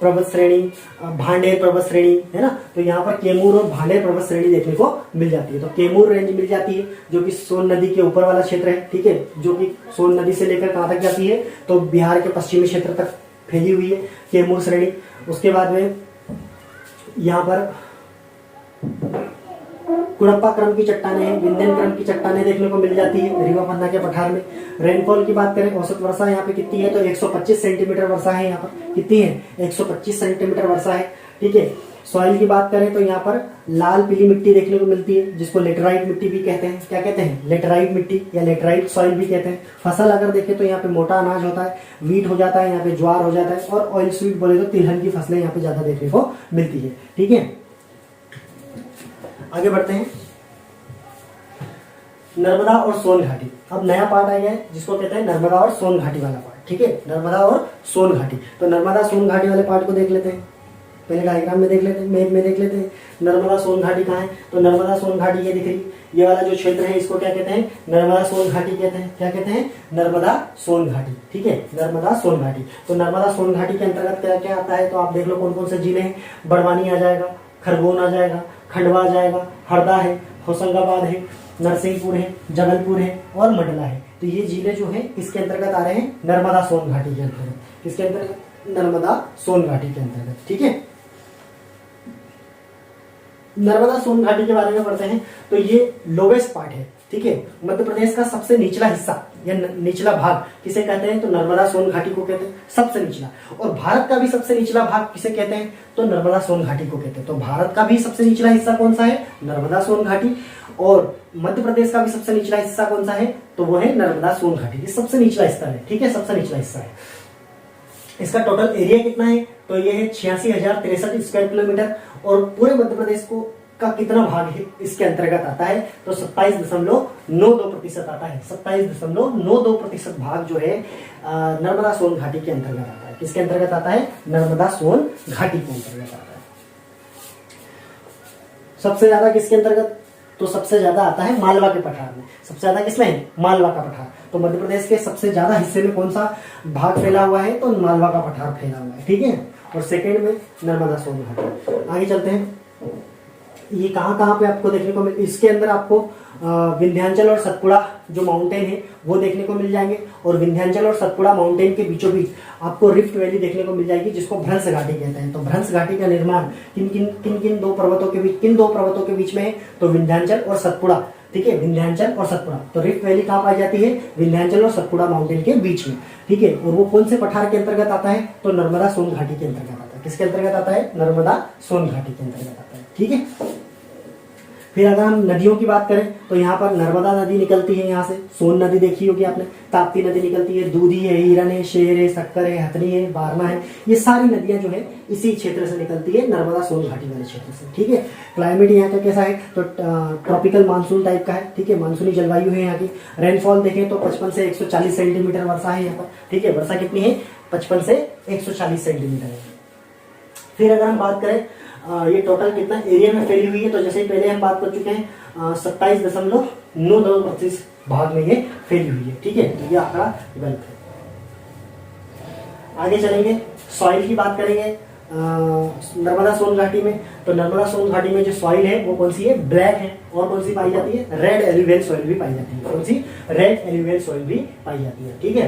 पर्वत श्रेणी, भांडेर पर्वत श्रेणी, है ना। तो यहाँ पर केमूर और भांडेर पर्वत श्रेणी देखने को मिल जाती है। तो केमूर रेंज मिल जाती है जो कि सोन नदी के ऊपर वाला क्षेत्र है। ठीक है, जो कि सोन नदी से लेकर कहाँ तक जाती है? तो बिहार के पश्चिमी क्षेत्र तक फैली हुई है केमूर श्रेणी। उसके बाद में यहाँ पर कुड़प्पा क्रम की चट्टानें, विंध्यन क्रम की चट्टानें देखने को मिल जाती है रीवा पन्ना के पठार में। रेनफॉल की बात करें, औसत वर्षा यहाँ पे कितनी है? तो 125 सेंटीमीटर वर्षा है यहाँ पर। कितनी है? 125 सेंटीमीटर वर्षा है। ठीक है, सॉइल की बात करें तो यहाँ पर लाल पीली मिट्टी देखने को मिलती है जिसको लेटराइट मिट्टी भी कहते हैं। क्या कहते हैं? लेटराइट मिट्टी या लेटराइट सॉइल भी कहते हैं। फसल अगर देखें तो यहाँ पे मोटा अनाज होता है, वीट हो जाता है, यहाँ पे ज्वार हो जाता है, और ऑयल स्वीट बोले तो तिलहन की फसलें यहाँ पे ज्यादा देखने को मिलती है। ठीक है, आगे बढ़ते हैं। नर्मदा और सोन घाटी, अब नया पार्ट आ गया है जिसको कहते हैं नर्मदा और सोन घाटी वाला पार्ट। ठीक है, नर्मदा और सोन घाटी। तो नर्मदा सोन घाटी वाले पार्ट को देख लेते हैं, पहले डायग्राम में देख लेते हैं, मैप में देख लेते हैं। नर्मदा सोन घाटी कहाँ है? तो नर्मदा सोन घाटी ये दिख रही, ये वाला जो क्षेत्र है इसको क्या कहते हैं? नर्मदा सोन घाटी कहते हैं। क्या कहते हैं? नर्मदा सोन घाटी। ठीक है, नर्मदा सोन घाटी। तो नर्मदा सोन घाटी के अंतर्गत क्या क्या आता है? तो आप देख लो कौन कौन से जिले हैं। बड़वानी आ जाएगा, खरगोन आ जाएगा, खंडवा आ जाएगा, हरदा है, होशंगाबाद है, नरसिंहपुर है, जबलपुर है और मंडला है। तो ये जिले जो है किसके अंतर्गत आ रहे हैं? नर्मदा सोन घाटी के अंतर्गत। किसके अंतर्गत? नर्मदा सोन घाटी के अंतर्गत। ठीक है, नर्मदा सोन घाटी के बारे में पढ़ते हैं। तो ये लोवेस्ट पार्ट है। ठीक है, मध्य प्रदेश का सबसे निचला हिस्सा या निचला भाग किसे कहते हैं? तो नर्मदा सोन घाटी को कहते हैं, सबसे निचला। और भारत का भी सबसे निचला भाग किसे कहते हैं? तो नर्मदा सोन घाटी को कहते हैं। तो भारत का भी सबसे निचला हिस्सा कौन सा है? नर्मदा सोन घाटी। और मध्य प्रदेश का भी सबसे निचला हिस्सा कौन सा है? तो वो है नर्मदा सोन घाटी। ये सबसे निचला हिस्सा है। ठीक है, सबसे निचला हिस्सा है। इसका टोटल एरिया कितना है? तो ये है 86,063 स्क्वायर किलोमीटर। और पूरे मध्य प्रदेश को का कितना भाग है इसके अंतर्गत आता है? तो 27.92% आता है। 27.92% भाग जो है नर्मदा सोन घाटी के अंतर्गत आता है। किसके अंतर्गत आता है? नर्मदा सोन घाटी के अंतर्गत आता है। सबसे ज्यादा किसके अंतर्गत? तो सबसे ज्यादा आता है मालवा के पठार में। सबसे ज्यादा किसमें है? मालवा का पठार। तो मध्य प्रदेश के सबसे ज्यादा हिस्से में कौन सा भाग फैला हुआ है? तो मालवा का पठार फैला हुआ है। ठीक है, और सेकेंड में नर्मदा सोन घाटी। आगे चलते हैं। ये कहाँ कहाँ पे आपको देखने को मिल, इसके अंदर आपको विंध्याचल और सतपुड़ा जो माउंटेन है वो देखने को मिल जाएंगे। और विंध्याचल और सतपुड़ा माउंटेन के बीचों बीच आपको रिफ्ट वैली देखने को मिल जाएगी जिसको भ्रंश घाटी कहते हैं। तो भ्रंश घाटी का निर्माण किन दो पर्वतों के बीच में है? तो विंध्याचल और सतपुड़ा। ठीक है, विंध्याचल और सतपुड़ा। तो रिफ्ट वैली कहाँ पाई जाती है? विंध्याचल और सतपुड़ा माउंटेन के बीच में। ठीक है, और वो कौन से पठार के अंतर्गत आता है? तो नर्मदा सोन घाटी के अंतर्गत आता है। किसके अंतर्गत आता है? नर्मदा सोन घाटी के अंतर्गत आता है। ठीक है, फिर अगर हम नदियों की बात करें तो यहाँ पर नर्मदा नदी निकलती है, यहाँ से सोन नदी देखी होगी आपने, ताप्ती नदी निकलती है, दूधी है, हिरन है, शेर है, शक्कर है, हथनी है, बारना है। ये सारी नदियां जो है इसी क्षेत्र से निकलती है, नर्मदा सोन घाटी वाले क्षेत्र से। ठीक है, क्लाइमेट यहाँ का कैसा है? तो ट्रॉपिकल मानसून टाइप का है। ठीक है, मानसूनी जलवायु है यहाँ की। रेनफॉल देखें तो 55 से 140 सेंटीमीटर वर्षा है यहाँ पर। ठीक है, वर्षा कितनी है? 55 से 140 सेंटीमीटर है। फिर अगर हम बात करें ये टोटल कितना एरिया में फैली हुई है, तो जैसे पहले हम बात कर चुके हैं 27.92% भाग में ये फैली हुई है। ठीक है, तो ये आंकड़ा गलत है। आगे चलेंगे, सॉइल की बात करेंगे नर्मदा सोन घाटी में। तो नर्मदा सोन घाटी में जो सॉइल है वो कौन सी है? ब्लैक है। और कौन सी पाई जाती है? रेड एल्यूवियल सॉइल भी पाई जाती है। कौन सी? रेड एल्यूवियल सॉइल भी पाई जाती है। ठीक है,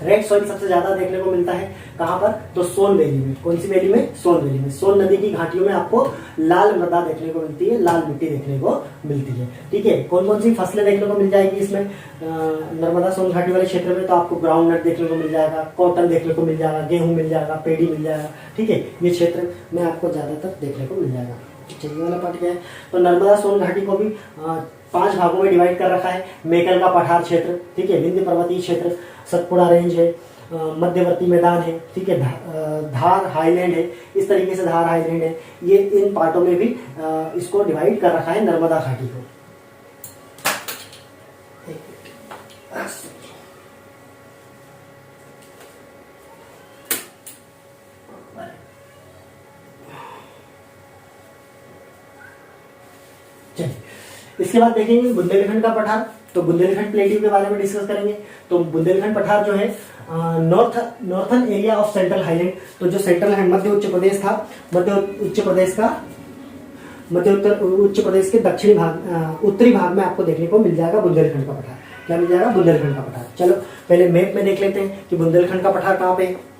रेड सॉइल सबसे ज्यादा देखने को मिलता है कहाँ पर, तो सोन वैली में। कौन सी वैली में? सोन वैली में। सोन नदी की घाटियों में आपको लाल मृदा देखने को मिलती है, लाल मिट्टी देखने को मिलती है। ठीक है, कौन कौन सी फसलें देखने को मिल जाएगी इसमें? नर्मदा सोन घाटी वाले क्षेत्र में तो आपको ग्राउंड नट देखने को मिल जाएगा, कॉटन देखने को मिल जाएगा, गेहूं मिल जाएगा, पेड़ी मिल जाएगा। ठीक है, ये क्षेत्र में आपको ज्यादातर देखने को मिल जाएगा। ये वाला पार्ट क्या है? तो नर्मदा सोन घाटी को भी 5 भागों में डिवाइड कर रखा है। मेकल का पठार क्षेत्र, ठीक है, विंध्य पर्वतीय क्षेत्र, सतपुड़ा रेंज है, मध्यवर्ती मैदान है, ठीक है, धार हाईलैंड है, इस तरीके से धार हाईलैंड है। ये इन पार्टों में भी इसको डिवाइड कर रखा है नर्मदा घाटी को। इसके बाद देखेंगे बुंदेलखंड का पठार। तो बुंदेलखंड प्लेट्यू के बारे में डिस्कस करेंगे। तो बुंदेलखंड पठार जो है northern area of central highland, तो जो सेंट्रल है मध्य उच्च प्रदेश था, मध्य उच्च प्रदेश के दक्षिणी भाग, उत्तरी भाग में आपको देखने को मिल जाएगा बुंदेलखंड का पठार। क्या मिल जाएगा? बुंदेलखंड का पठार। चलो पहले मैप में देख लेते हैं कि बुंदेलखंड का पठार कहाँ पे है।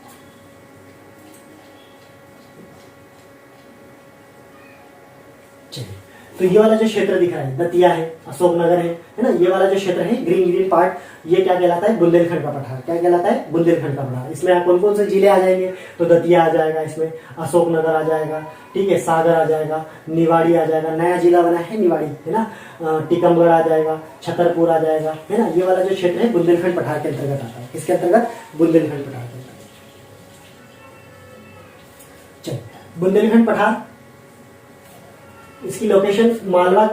तो ये वाला जो क्षेत्र दिख रहा है, दतिया है, अशोकनगर है ना, ये वाला जो क्षेत्र है ग्रीन ग्रीन पार्ट, ये क्या कहलाता है? बुंदेलखंड का पठार। क्या कहलाता है? बुंदेलखंड का पठार। इसमें कौन कौन से जिले आ जाएंगे? तो दतिया आ जाएगा, इसमें अशोकनगर आ जाएगा, ठीक है, सागर आ जाएगा, निवाड़ी आ जाएगा, नया जिला बना है निवाड़ी, है ना, टीकमगढ़ आ जाएगा, छतरपुर आ जाएगा, है ना। ये वाला जो क्षेत्र है बुंदेलखंड पठार के अंतर्गत आता है। किसके अंतर्गत? बुंदेलखंड पठार के अंतर्गत। चलो बुंदेलखंड पठार, इसकी location Malwa,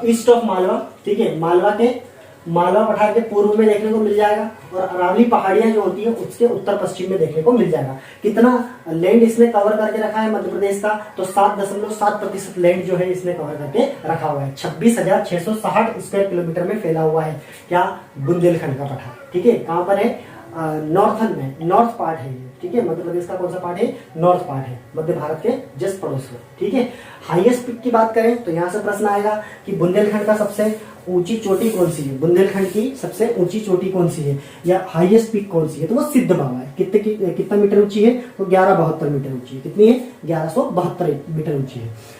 east of Malwa, ठीक है, मालवा पठार के पूर्व में देखने को मिल जाएगा, और अरावली पहाड़ियां जो होती है उसके उत्तर पश्चिम में देखने को मिल जाएगा। कितना लैंड इसने कवर करके रखा है मध्य प्रदेश का? तो 7.7% लैंड जो है इसने कवर करके रखा हुआ है। 26,660 स्क्वायर किलोमीटर में फैला हुआ है क्या? बुंदेलखंड का पठार। ठीक है, कहां पर है? नॉर्थन में, नॉर्थ पार्ट है ये, ठीक है। मध्य प्रदेश का कौन सा पार्ट है? नॉर्थ पार्ट है, मध्य भारत के जस्ट पड़ोस में, ठीक है। हाईएस्ट पीक की बात करें तो यहाँ से प्रश्न आएगा कि बुंदेलखंड का सबसे ऊंची चोटी कौन सी है? बुंदेलखंड की सबसे ऊंची चोटी कौन सी है, या हाईएस्ट पीक कौन सी है? तो वो सिद्ध बाबा है। कितना मीटर ऊंची है? तो 1172 मीटर ऊंची है। कितनी है? 1172 मीटर ऊंची है।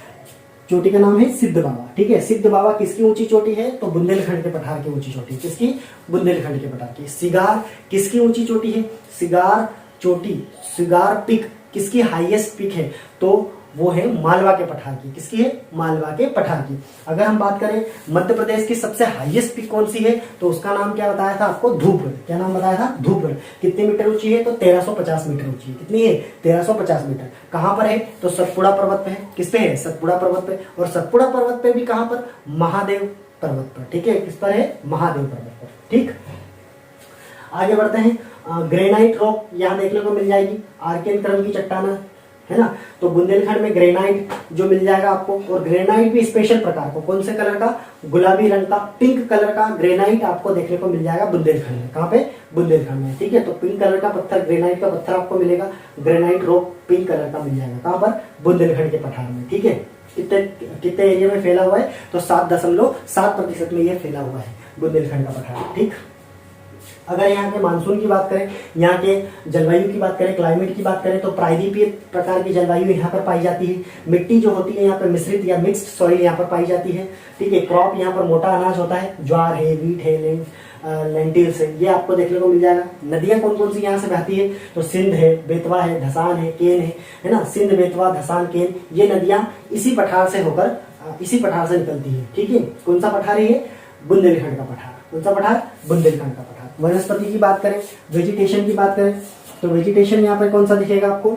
चोटी का नाम है सिद्ध बाबा, ठीक है। सिद्ध बाबा किसकी ऊंची चोटी है? तो बुंदेलखंड के पठार की ऊंची चोटी। किसकी? बुंदेलखंड के पठार की। सिगार किसकी ऊंची चोटी है? सिगार चोटी, सिगार पीक किसकी हाईएस्ट पीक है? तो वो है मालवा के पठार की। किसकी है? मालवा के पठार की। अगर हम बात करें मध्य प्रदेश की सबसे हाईएस्ट पीक कौन सी है, तो उसका नाम क्या बताया था आपको? धूपगढ़। क्या नाम बताया था? धूपगढ़। कितने मीटर ऊंची है? तो 1350 मीटर ऊंची है। कितनी है? 1350 मीटर। कहां पर है? तो सतपुड़ा पर्वत पे है। किस पे है? सतपुड़ा पर्वत पे। और सतपुड़ा पर्वत पे भी कहां पर? महादेव पर्वत पर, ठीक है। किस पर है? महादेव पर्वत पर, ठीक। आगे बढ़ते हैं। ग्रेनाइट रॉक यहाँ देखने को मिल जाएगी, आर्कियन क्रम की चट्टाना, है ना। तो बुंदेलखंड में ग्रेनाइट जो मिल जाएगा आपको, और ग्रेनाइट भी स्पेशल प्रकार को, कौन से कलर का? गुलाबी रंग का, पिंक कलर का ग्रेनाइट आपको देखने को मिल जाएगा बुंदेलखंड में। कहाँ पे? बुंदेलखंड में, ठीक है। तो पिंक कलर का पत्थर, ग्रेनाइट का पत्थर आपको मिलेगा, ग्रेनाइट रॉक पिंक कलर का मिल जाएगा। कहाँ पर? बुंदेलखंड के पठार में, ठीक है। कितने एरिया में फैला हुआ है? तो 7.7% में ये फैला हुआ है बुंदेलखंड का पठार, ठीक। अगर यहाँ के मानसून की बात करें, यहाँ के जलवायु की बात करें, क्लाइमेट की बात करें, तो प्रायद्वीपीय प्रकार की जलवायु यहाँ पर पाई जाती है। मिट्टी जो होती है यहाँ पर मिश्रित या मिक्स्ड सॉइल यहाँ पर पाई जाती है, ठीक है। क्रॉप यहाँ पर मोटा अनाज होता है, ज्वार है, वीट है, लेंटिल्स है, ये आपको देखने को मिल जाएगा। नदियां कौन कौन सी यहाँ से बहती है? तो सिंध है, बेतवा है, धसान है, केन है ना। सिंध, बेतवा, धसान, केन, ये नदियां इसी पठार से होकर, इसी पठार से निकलती है, ठीक है। कौन सा पठार है ये? बुंदेलखंड का पठार। कौन सा पठार? बुंदेलखंड का पठार। वनस्पति की बात करें, वेजिटेशन की बात करें, तो वेजिटेशन यहाँ पर कौन सा दिखेगा आपको?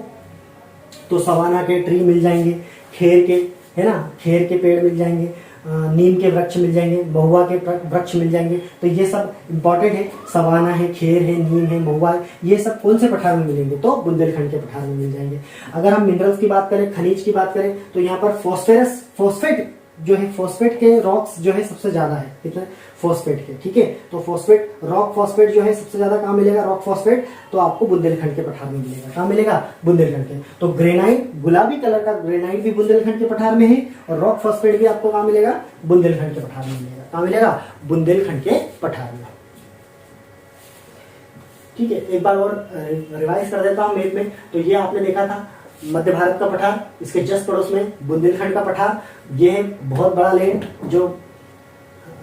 तो सवाना के ट्री मिल जाएंगे, खेर के, है ना, खेर के पेड़ मिल जाएंगे, नीम के वृक्ष मिल जाएंगे, महुआ के वृक्ष मिल जाएंगे। तो ये सब इंपॉर्टेंट है। सवाना है, खेर है, नीम है, महुआ, ये सब कौन से पठार में मिलेंगे? तो बुंदेलखंड के पठार में मिल जाएंगे। अगर हम मिनरल्स की बात करें, खनिज की बात करें, तो यहाँ पर फॉस्फेट जो है, फॉस्फेट के रॉक्स जो है सबसे ज्यादा है। कितना? फॉस्फेट के, ठीक है। तो फॉस्फेट, रॉक फॉस्फेट जो है सबसे ज्यादा कहाँ मिलेगा? रॉक फॉस्फेट तो आपको बुंदेलखंड के पठार में मिलेगा। कहाँ मिलेगा? बुंदेलखंड के। तो ग्रेनाइट, गुलाबी कलर का ग्रेनाइट भी बुंदेलखंड के पठार में है, और रॉक फॉस्फेट भी आपको कहाँ मिलेगा? बुंदेलखंड के पठार में मिलेगा। कहाँ मिलेगा? बुंदेलखंड के पठार में, ठीक है, एक बार और रिवाइज कर देता हूँ मैप में। तो ये आपने देखा था मध्य भारत का पठार, इसके जस्ट पड़ोस में बुंदेलखंड का पठार। ये है बहुत बड़ा लैंड, जो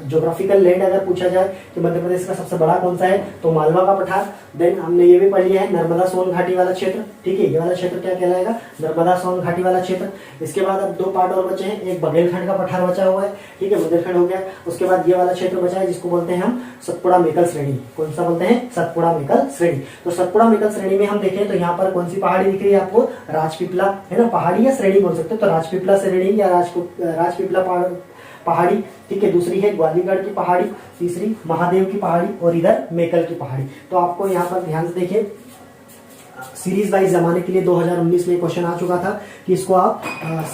ज्योग्राफिकल लैंड अगर पूछा जाए कि मध्य प्रदेश का सबसे बड़ा कौन सा है तो मालवा का पठार। देन हमने ये भी पढ़ लिया है नर्मदा सोन घाटी वाला क्षेत्र, ठीक है, ये वाला क्षेत्र क्या कहलाएगा, नर्मदा सोन घाटी वाला क्षेत्र। इसके बाद अब 2 पार्ट और बचे हैं, एक बघेलखंड का पठार बचा हुआ है, ठीक है, बुंदेलखंड हो गया। उसके बाद ये वाला क्षेत्र बचा है जिसको बोलते हैं हम सतपुड़ा मेकल श्रेणी। कौन सा बोलते हैं, सतपुड़ा मेकल श्रेणी। तो सतपुड़ा मेकल श्रेणी में हम देखें तो यहाँ पर कौन सी पहाड़ी दिख रही है आपको, राजपीपला, है ना, पहाड़ी या श्रेणी बोल सकते हो, तो राजपीपला श्रेणी या राजपीपला पहाड़ी, ठीक है। दूसरी है ग्वालीगढ़ की पहाड़ी, तीसरी महादेव की पहाड़ी और इधर मेकल की पहाड़ी। तो आपको यहाँ पर ध्यान से देखिए, सीरीज वाइज जमाने के लिए 2019 में क्वेश्चन आ चुका था कि इसको आप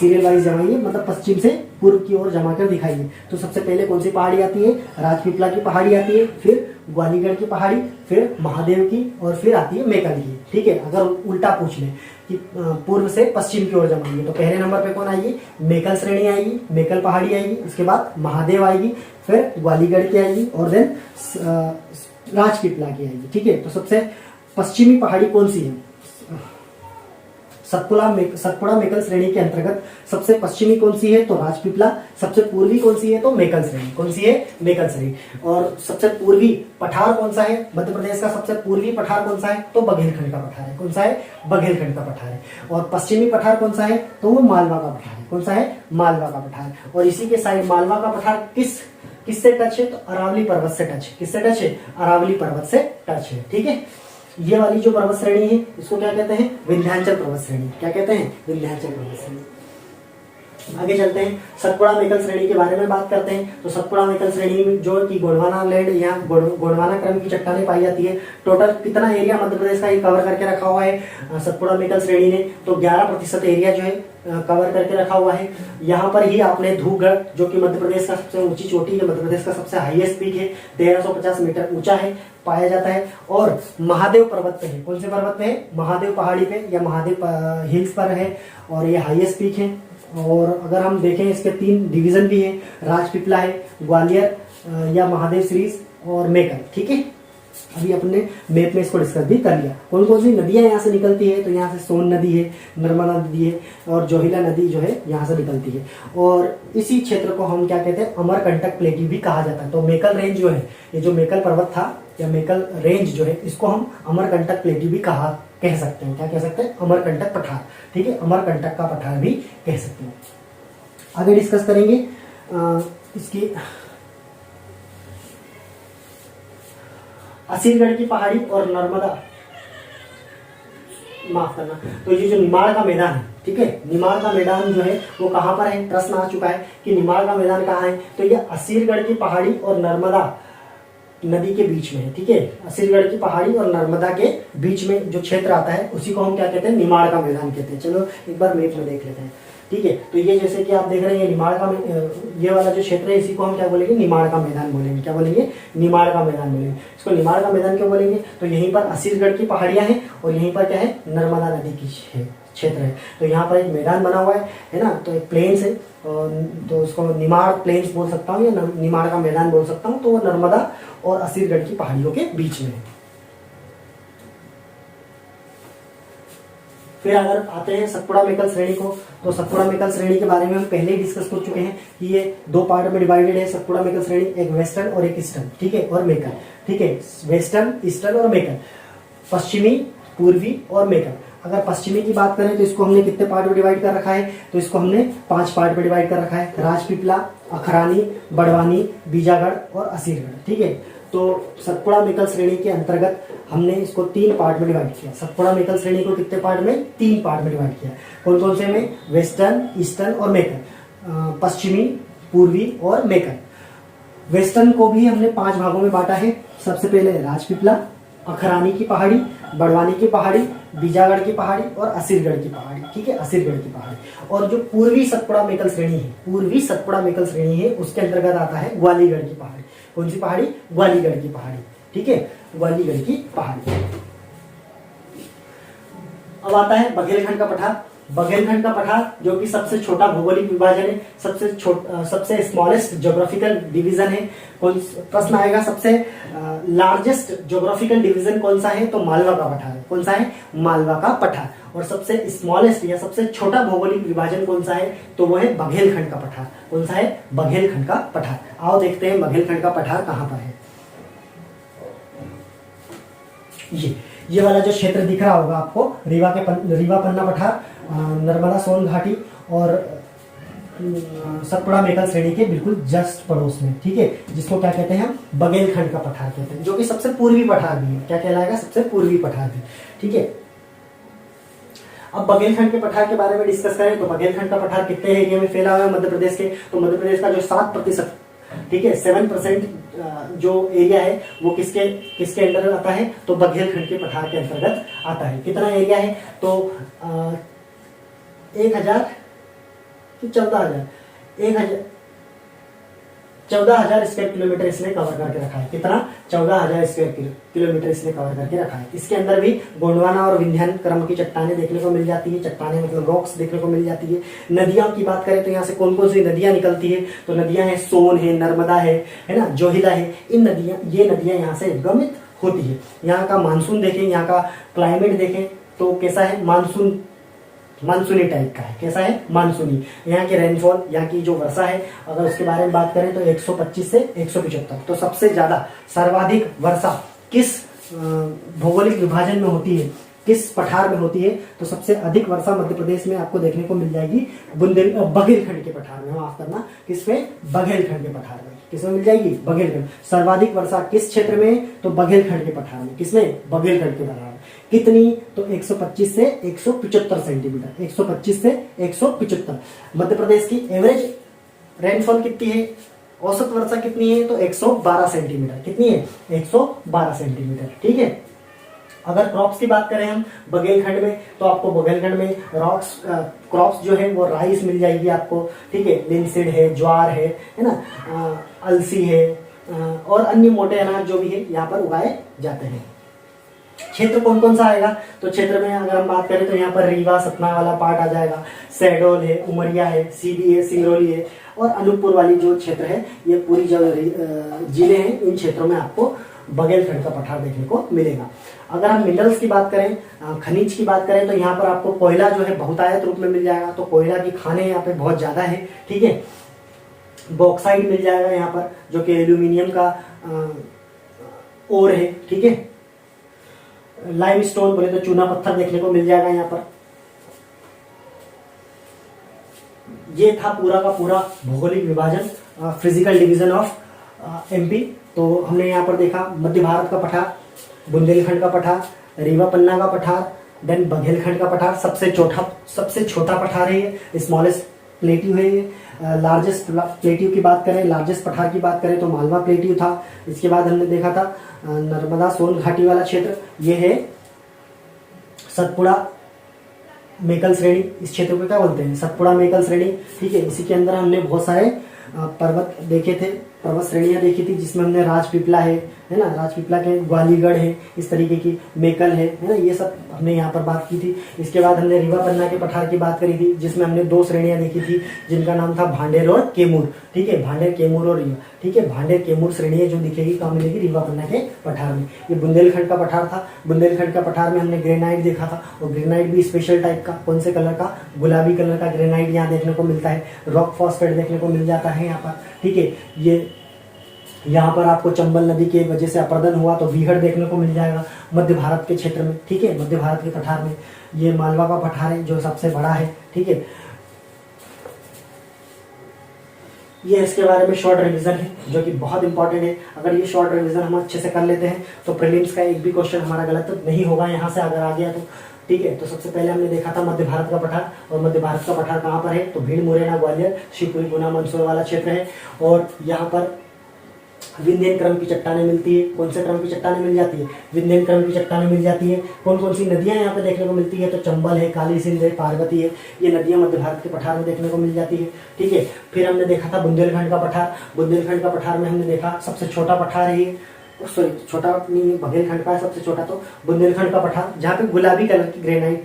सीरियल वाइज जमाइए, मतलब पश्चिम से पूर्व की ओर जमा कर दिखाइए। तो सबसे पहले कौन सी पहाड़ी आती है, राजपीपला की पहाड़ी आती है, फिर ग्वालीगढ़ की पहाड़ी, फिर महादेव की और फिर आती है मेकल की, ठीक है। अगर उल्टा पूछ ले कि पूर्व से पश्चिम की ओर जमाइए तो पहले नंबर पे कौन आएगी, मेकल श्रेणी आएगी, मेकल पहाड़ी आएगी, उसके बाद महादेव आएगी, फिर ग्वालीगढ़ की आएगी और देन राजपीपला की आएगी, ठीक है। तो सबसे पश्चिमी पहाड़ी कौन सी है, सतपुड़ा मेकल श्रेणी के अंतर्गत सबसे पश्चिमी कौन सी है तो राजपीपला, सबसे पूर्वी कौन सी है तो मेकल श्रेणी। कौन सी है, मेकल श्रेणी। और सबसे पूर्वी पठार कौन सा है, मध्य प्रदेश का सबसे पूर्वी पठार कौन सा है तो बघेलखंड का पठार है। कौन सा है, बघेलखंड का पठार है। और पश्चिमी पठार कौन सा है तो वो मालवा का पठार है। कौन सा है, मालवा का पठार। और इसी के साइड मालवा का पठार किससे टच है तो अरावली पर्वत से टच है। किससे टच है, अरावली पर्वत से टच है, ठीक है। ये वाली जो पर्वत श्रेणी है इसको क्या कहते हैं, विंध्याचल पर्वत श्रेणी। क्या कहते हैं, विंध्याचल पर्वत श्रेणी। आगे चलते हैं, सतपुड़ा मेकल श्रेणी के बारे में बात करते हैं। तो सतपुड़ा मेकल श्रेणी में जो कि गोंडवाना लैंड, यहाँ गोंडवाना क्रम की चट्टानें पाई जाती है। टोटल कितना एरिया मध्य प्रदेश का ये कवर करके रखा हुआ है सतपुड़ा मेकल श्रेणी ने, तो 11% एरिया जो है कवर करके रखा हुआ है। यहाँ पर ही आपने धूपगढ़, जो कि मध्य प्रदेश का सबसे ऊंची चोटी है, मध्य प्रदेश का सबसे हाईएस्ट पीक है, 1350 मीटर ऊंचा है, पाया जाता है। और महादेव पर्वत पे है। कौन से पर्वत पे है, महादेव पहाड़ी पे या महादेव हिल्स पर है और ये हाईएस्ट पीक है। और अगर हम देखें इसके 3 डिवीजन भी है, राजपीपला है, ग्वालियर या महादेव सीरीज और मेकल, ठीक है। अभी अपने मैप में इसको डिस्कस भी कर लिया। कौन कौन सी नदियां यहाँ से निकलती है तो यहाँ से सोन नदी है, नर्मदा नदी है और जोहिला नदी जो है यहाँ से निकलती है। और इसी क्षेत्र को हम क्या कहते हैं, अमरकंटक प्लेटी भी कहा जाता है। तो मेकल रेंज जो है, ये जो मेकल पर्वत था या मेकल रेंज जो है, इसको हम अमरकंटक प्लेटी भी कह सकते हैं। क्या कह सकते हैं, अमरकंटक पठार, ठीक है, अमरकंटक का पठार भी कह सकते हैं। आगे डिस्कस करेंगे इसकी असीरगढ़ की पहाड़ी और नर्मदा, माफ करना, तो ये जो निमाड़ का मैदान है, ठीक है, निमाड़ का मैदान जो है वो कहाँ पर है, प्रश्न आ चुका है कि निमाड़ का मैदान कहाँ है। तो ये असीरगढ़ की पहाड़ी और नर्मदा नदी के बीच में है, ठीक है। असीरगढ़ की पहाड़ी और नर्मदा के बीच में जो क्षेत्र आता है उसी को हम क्या कहते हैं, निमाड़ का मैदान कहते हैं। चलो एक बार मैप में देख लेते हैं, ठीक है। तो ये जैसे कि आप देख रहे हैं निमाड़ का, ये वाला जो क्षेत्र है इसी को हम क्या बोलेंगे, निमाड़ का मैदान बोलेंगे। क्या बोलेंगे, निमाड़ का मैदान बोलेंगे। इसको निमाड़ का मैदान क्यों बोलेंगे, तो यहीं पर असीरगढ़ की पहाड़ियां हैं और यहीं पर क्या है, नर्मदा नदी की क्षेत्र है। तो यहाँ पर एक मैदान बना हुआ है ना, तो एक प्लेन्स है, तो उसको निमाड़ प्लेन्स बोल सकता हूँ या निमाड़ का मैदान बोल सकता हूँ। तो वो नर्मदा और असीरगढ़ की पहाड़ियों के बीच में है। फिर अगर आते हैं सतपुड़ा मेकल श्रेणी को, तो सतपुड़ा मेकल श्रेणी के बारे में हम पहले ही डिस्कस कर चुके हैं कि ये 2 पार्ट में डिवाइडेड है सतपुड़ा मेकल श्रेणी, एक वेस्टर्न और एक ईस्टर्न, ठीक है, और मेकल, ठीक है। वेस्टर्न, ईस्टर्न और मेकल, पश्चिमी, पूर्वी और मेकल। अगर पश्चिमी की बात करें तो इसको हमने कितने पार्ट में डिवाइड कर रखा है, तो इसको हमने 5 पार्ट में डिवाइड कर रखा है, राजपीपला, अखरानी, बड़वानी, बीजागढ़ और असीरगढ़, ठीक है। तो सतपुड़ा मेकल श्रेणी के अंतर्गत हमने इसको 3 पार्ट में डिवाइड किया। सतपुड़ा मेकल श्रेणी को कितने पार्ट में, 3 पार्ट में डिवाइड किया। कौन कौन से में, वेस्टर्न, ईस्टर्न और मेकल, पश्चिमी, पूर्वी और मेकल। वेस्टर्न को भी हमने 5 भागों में बांटा है। सबसे पहले राजपीपला, अखरानी की पहाड़ी, बड़वानी की पहाड़ी, बीजागढ़ की पहाड़ी और असीरगढ़ की पहाड़ी, ठीक है, असीरगढ़ की पहाड़ी। और जो पूर्वी सतपुड़ा मेकल श्रेणी है, पूर्वी सतपुड़ा मेकल श्रेणी है, उसके अंतर्गत आता है ग्वालीगढ़ की पहाड़ी। कौन सी पहाड़ी, ग्वालीगढ़ की पहाड़ी, ठीक है, ग्वालीगढ़ की पहाड़ी। अब आता है बघेलखंड का पठार। बघेलखंड का पठार जो कि सबसे छोटा भौगोलिक विभाजन है, सबसे स्मॉलेस्ट ज्योग्राफिकल डिवीजन है। कौन प्रश्न आएगा, सबसे लार्जेस्ट ज्योग्राफिकल डिवीजन कौन सा है, तो मालवा का पठार है। कौन सा है, मालवा का पठार। और सबसे स्मॉलेस्ट या सबसे छोटा भौगोलिक विभाजन कौन सा है, तो वो है बघेलखंड का पठार। कौन सा है, बघेलखंड का पठार। आओ देखते हैं बघेलखंड का पठार कहां पर है। ये वाला जो क्षेत्र दिख रहा होगा आपको, रीवा पन्ना पठार, नर्मदा सोन घाटी और सतपुड़ा मेकल श्रेणी के बिल्कुल जस्ट पड़ोस में, ठीक है, जिसको क्या कहते हैं हम, बघेलखंड का पठार कहते हैं, जो कि सबसे पूर्वी पठार भी है। क्या कहलाएगा, सबसे पूर्वी पठार भी, ठीक है। अब बघेलखंड के पठार के बारे में डिस्कस करें तो बघेलखंड का पठार कितने एरिया में फैला हुआ है मध्य प्रदेश के, तो मध्य प्रदेश का जो 7%, ठीक है, 7% जो एरिया है वो किसके अंडर आता है, तो बघेलखंड के पठार के अंतर्गत आता है। कितना एरिया है, तो 1,000 कि 14,000 स्क्वायर किलोमीटर इसने कवर करके रखा है। कितना, 14,000 स्क्वायर किलोमीटर इसने कवर करके रखा है। इसके अंदर भी गोंडवाना और विंध्यान क्रम की चट्टानें देखने को मिल जाती है। चट्टानें मतलब रॉक्स देखने को मिल जाती है। नदियों की बात करें तो यहाँ से कौन कौन सी नदियां निकलती है, तो नदियां हैं सोन है, नर्मदा है ना, जोहिला है। ये नदियां यहाँ से उद्गमित होती है। यहाँ का मानसून देखें, यहाँ का क्लाइमेट देखें तो कैसा है, मानसूनी टाइप का है। कैसा है, मानसूनी। यहाँ की रेनफॉल, यहाँ की जो वर्षा है, अगर उसके बारे में बात करें तो 125 से 175। तो सबसे ज्यादा सर्वाधिक वर्षा किस भौगोलिक विभाजन में होती है, किस पठार में होती है, तो सबसे अधिक वर्षा मध्य प्रदेश में आपको देखने को मिल जाएगी बघेलखंड के पठार में। माफ करना, किसमें, बघेलखंड के पठार में। किसमें मिल जाएगी, बघेलखंड। सर्वाधिक वर्षा किस क्षेत्र में, तो बघेलखंड के पठार में। किसमें, बघेलखंड के पठार में। कितनी, तो 125 से 175 सेंटीमीटर। 125 से 175। मध्य प्रदेश की एवरेज रेनफॉल कितनी है, औसत वर्षा कितनी है, तो 112 सेंटीमीटर। कितनी है, 112 सेंटीमीटर, ठीक है। अगर क्रॉप्स की बात करें हम बघेलखंड में, तो आपको बघेलखंड में क्रॉप्स जो है वो राइस मिल जाएगी आपको, ठीक है, लिनसीड है, ज्वार है ना, अलसी है और अन्य मोटे अनाज जो भी है यहाँ पर उगाए जाते हैं। क्षेत्र कौन कौन सा आएगा, तो क्षेत्र में अगर हम बात करें तो यहाँ पर रीवा सतना वाला पार्ट आ जाएगा, शहडोल है, उमरिया है, सीधी है, सिंगरौली है और अनूपपुर वाली जो क्षेत्र है, ये पूरी जो जिले हैं, इन क्षेत्रों में आपको बघेलखंड का पठार देखने को मिलेगा। अगर हम मिनरल्स की बात करें, खनिज की बात करें, तो यहाँ पर आपको कोयला जो है बहुतायत रूप में मिल जाएगा। तो कोयला की खाने यहाँ पे बहुत ज्यादा है, ठीक है। बॉक्साइड मिल जाएगा यहाँ पर, जो कि एल्यूमिनियम का ओर है, ठीक है। लाइमस्टोन बोले तो चूना पत्थर देखने को मिल जाएगा यहाँ पर। ये था पूरा का पूरा भौगोलिक विभाजन, फिजिकल डिवीजन ऑफ एमपी। तो हमने यहाँ पर देखा मध्य भारत का पठार, बुंदेलखंड का पठार, रीवा पन्ना का पठार, देन बघेलखंड का पठार। सबसे छोटा पठार है ये, स्मॉलेस्ट प्लेट्यू है ये। लार्जेस्ट प्लेट्यू की बात करें, लार्जेस्ट पठार की बात करें तो मालवा प्लेट्यू था। इसके बाद हमने देखा था नर्मदा सोन घाटी वाला क्षेत्र, ये है सतपुड़ा मेकल श्रेणी। इस क्षेत्र को क्या बोलते हैं, सतपुड़ा मेकल श्रेणी, ठीक है। इसी के अंदर हमने बहुत सारे पर्वत देखे थे, पर्वत श्रेणियां देखी थी, जिसमें हमने राजपीपला है ना, राजपीपला के ग्वालीगढ़ है, इस तरीके की मेकल है ना, ये सब हमने यहाँ पर बात की थी। इसके बाद हमने रीवा पन्ना के पठार की बात करी थी, जिसमें हमने 2 श्रेणियां देखी थी, जिनका नाम था भांडेर और केमूर, ठीक है। भांडेर, केमूर और रीवा, ठीक है। भांडेर केमूर श्रेणी जो दिखेगी कहाँ मिलेगी, रीवा पन्ना के पठार में। ये बुंदेलखंड का पठार था। बुंदेलखंड का पठार में हमने ग्रेनाइट देखा था, और ग्रेनाइट भी स्पेशल टाइप का, कौन से कलर का, गुलाबी कलर का ग्रेनाइट यहाँ देखने को मिलता है। रॉक फॉस्फेट देखने को मिल जाता है यहाँ पर, ठीक है। ये यहाँ पर आपको चंबल नदी के वजह से अपर्दन हुआ तो बीहड़ देखने को मिल जाएगा मध्य भारत के क्षेत्र में, ठीक है, मध्य भारत के पठार में। ये मालवा का पठार है जो सबसे बड़ा है, ठीक है। ये इसके बारे में शॉर्ट रिवीजन है जो कि बहुत इंपॉर्टेंट है। अगर ये शॉर्ट रिवीजन हम अच्छे से कर लेते हैं तो प्रीलिम्स का एक भी क्वेश्चन हमारा गलत नहीं होगा यहाँ से अगर आ गया तो, ठीक है। तो सबसे पहले हमने देखा था मध्य भारत का पठार, और मध्य भारत का पठार कहाँ पर है, तो भीड़, मुरैना, ग्वालियर, शिवपुरी, गुना, मंदसौर वाला क्षेत्र है। और यहाँ पर विंध्यन क्रम की चट्टानें मिलती है। कौन से क्रम की चट्टानें मिल जाती है, विंध्यन क्रम की चट्टानें मिल जाती है। कौन कौन सी नदियां यहाँ पे देखने को मिलती है, तो चंबल है, काली सिंध है, पार्वती है। ये नदियां मध्य भारत के पठार में देखने को मिल जाती है, ठीक है। फिर हमने देखा था बुंदेलखंड का पठार। बुंदेलखंड का पठार में हमने देखा सबसे छोटा पठार है ये, सॉरी छोटा नहीं, बघेलखंड का है सबसे छोटा तो बुंदेलखंड का पठार, जहाँ पे गुलाबी कलर की ग्रेनाइट,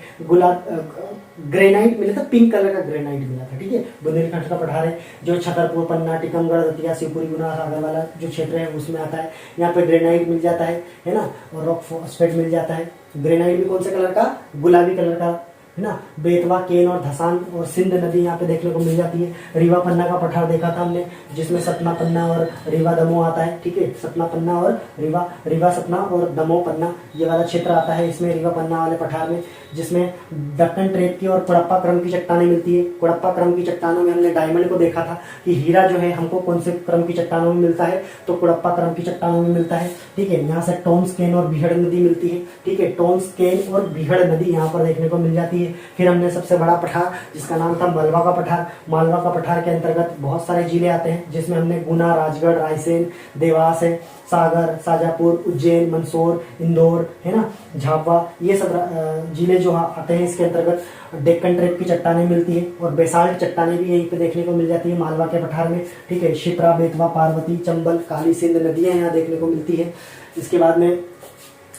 ग्रेनाइट मिला था, पिंक कलर का ग्रेनाइट मिला था, ठीक है। बुंदेलखंड का पठार है जो छतरपुर, पन्ना, टीकमगढ़, दतिया, शिवपुरी, गुना, सागर वाला जो क्षेत्र है उसमें आता है। यहाँ पे ग्रेनाइट मिल जाता है ना, और रॉक फॉस्फेट मिल जाता है। ग्रेनाइट भी कौन से कलर का, गुलाबी कलर का, है ना। बेतवा, केन और धसान और सिंध नदी यहाँ पे देखने को मिल जाती है। रीवा पन्ना का पठार देखा था हमने, जिसमें सतना पन्ना और रीवा दमोह आता है, ठीक है। सतना पन्ना और रीवा सतना और दमोह पन्ना ये वाला क्षेत्र आता है इसमें, रीवा पन्ना वाले पठार में, जिसमें दक्कन ट्रेप की और कुड़प्पा क्रम की चट्टानें मिलती है। कुड़प्पा क्रम की चट्टानों में हमने डायमंड को देखा था कि हीरा जो है हमको कौन से क्रम की चट्टानों में मिलता है, तो कुड़प्पा क्रम की चट्टानों में मिलता है, ठीक है। यहाँ से टोन्स, केन और बीहड़ नदी मिलती है, ठीक है। टोन्स, केन और बीहड़ नदी यहाँ पर देखने को मिल जाती है। फिर हमने सबसे बड़ा पठार जिसका नाम था मालवा का पठार, मालवा का पठार के अंतर्गत बहुत सारे जिले आते हैं, जिसमें हमने गुना, राजगढ़, रायसेन, देवास है, सागर, शाजापुर, उज्जैन, मंदसौर, इंदौर, है ना, झाबुआ, ये सब जिले जो आते हैं इसके अंतर्गत। डेक्कन ट्रेप की चट्टानें मिलती है और बेसाल्ट चट्टानें भी यहीं पे देखने को मिल जाती है मालवा के पठार में, ठीक है। शिप्रा, बेतवा, पार्वती, चंबल, काली सिंध नदियां यहाँ देखने को मिलती है। इसके बाद में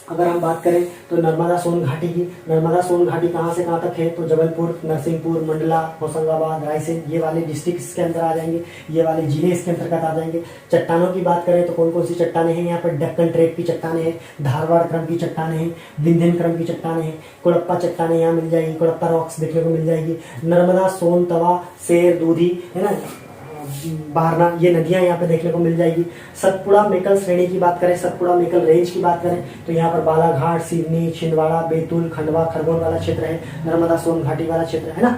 अगर हम बात करें तो नर्मदा सोन घाटी की, नर्मदा सोन घाटी कहाँ से कहाँ तक है, तो जबलपुर, नरसिंहपुर, मंडला, होशंगाबाद, रायसेन, ये वाले डिस्ट्रिक्ट इसके अंदर आ जाएंगे, ये वाले जिले इसके अंतर्गत आ जाएंगे। चट्टानों की बात करें तो कौन कौन सी चट्टानें हैं यहाँ पर, डेक्कन ट्रेप की चट्टानें हैं, धारवाड़ क्रम की चट्टानें हैं, विंध्यन क्रम की चट्टानें हैं, कुड़प्पा चट्टानें यहाँ मिल जाएगी, कुड़प्पा रॉक्स देखने को मिल जाएगी। नर्मदा, सोन, तवा, शेर, दूधी, है ना, बारना, ये नदियां यहाँ पे देखने को मिल जाएगी। सतपुड़ा मेकल श्रेणी की बात करें, सतपुड़ा मेकल रेंज की बात करें तो यहाँ पर बालाघाट, सिवनी, छिंदवाड़ा, बैतूल, खंडवा, खरगोन वाला क्षेत्र है, नर्मदा सोन घाटी वाला क्षेत्र है ना,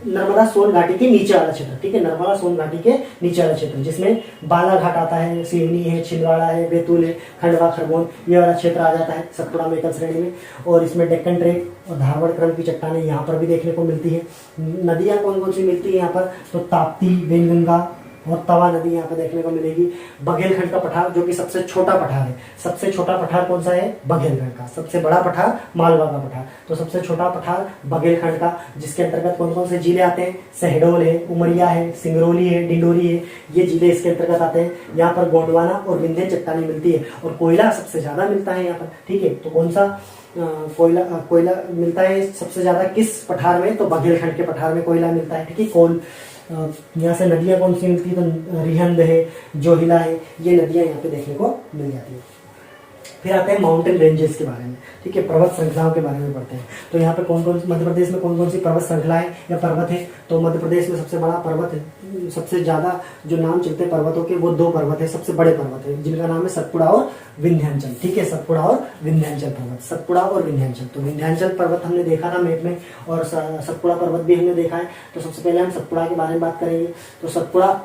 नर्मदा सोन घाटी के नीचे वाला क्षेत्र, ठीक है। नर्मदा सोन घाटी के नीचे वाला क्षेत्र जिसमें बालाघाट आता है, सिवनी है, छिंदवाड़ा है, बैतूल है, खंडवा, खरगोन, ये वाला क्षेत्र आ जाता है सतपुड़ा मेकल श्रेणी में। और इसमें डेक्कन ट्रेप और धारवाड़ क्रम की चट्टानें यहाँ पर भी देखने को मिलती है। नदियां कौन कौन सी मिलती है यहाँ पर, तो ताप्ती, वेनगंगा और तवा नदी यहाँ पे देखने को मिलेगी। बघेलखंड का पठार जो कि सबसे छोटा पठार है, सबसे छोटा पठार कौन सा है, बघेलखंड का। सबसे बड़ा पठार मालवा का पठार, तो सबसे छोटा पठार बघेलखंड का, जिसके अंतर्गत कौन कौन से जिले आते हैं, शहडोल है, उमरिया है, सिंगरौली है, डिंडोरी है, ये जिले इसके अंतर्गत आते हैं। यहाँ पर गोंडवाना और विंध्यन चट्टानें मिलती है और कोयला सबसे ज्यादा मिलता है यहाँ पर, ठीक है। तो कौन सा कोयला मिलता है सबसे ज्यादा किस पठार में, तो बघेलखंड के पठार में कोयला मिलता है, ठीक है। कोल यहाँ से नदियां कौन सी मिलती है, तो रिहंद है, जोहिला है, ये नदियां यहाँ पे देखने को मिल जाती है। फिर आते हैं माउंटेन रेंजेस के बारे में, ठीक है, पर्वत श्रृंखलाओं के बारे में पढ़ते हैं। तो यहाँ पे कौन कौन मध्य प्रदेश में कौन कौन सी पर्वत श्रृंखला है या पर्वत है, तो मध्य प्रदेश में सबसे बड़ा पर्वत है, सबसे ज्यादा जो नाम चलते हैं पर्वतों के वो दो पर्वत है, सबसे बड़े पर्वत है, जिनका नाम है सतपुड़ा और विंध्याचल, ठीक है। सतपुड़ा और विंध्याचल पर्वत, सतपुड़ा और विंध्याचल। तो विंध्याचल पर्वत हमने देखा था मैप में और सतपुड़ा पर्वत भी हमने देखा है। तो सबसे पहले हम सतपुड़ा के बारे में बात करेंगे। तो सतपुड़ा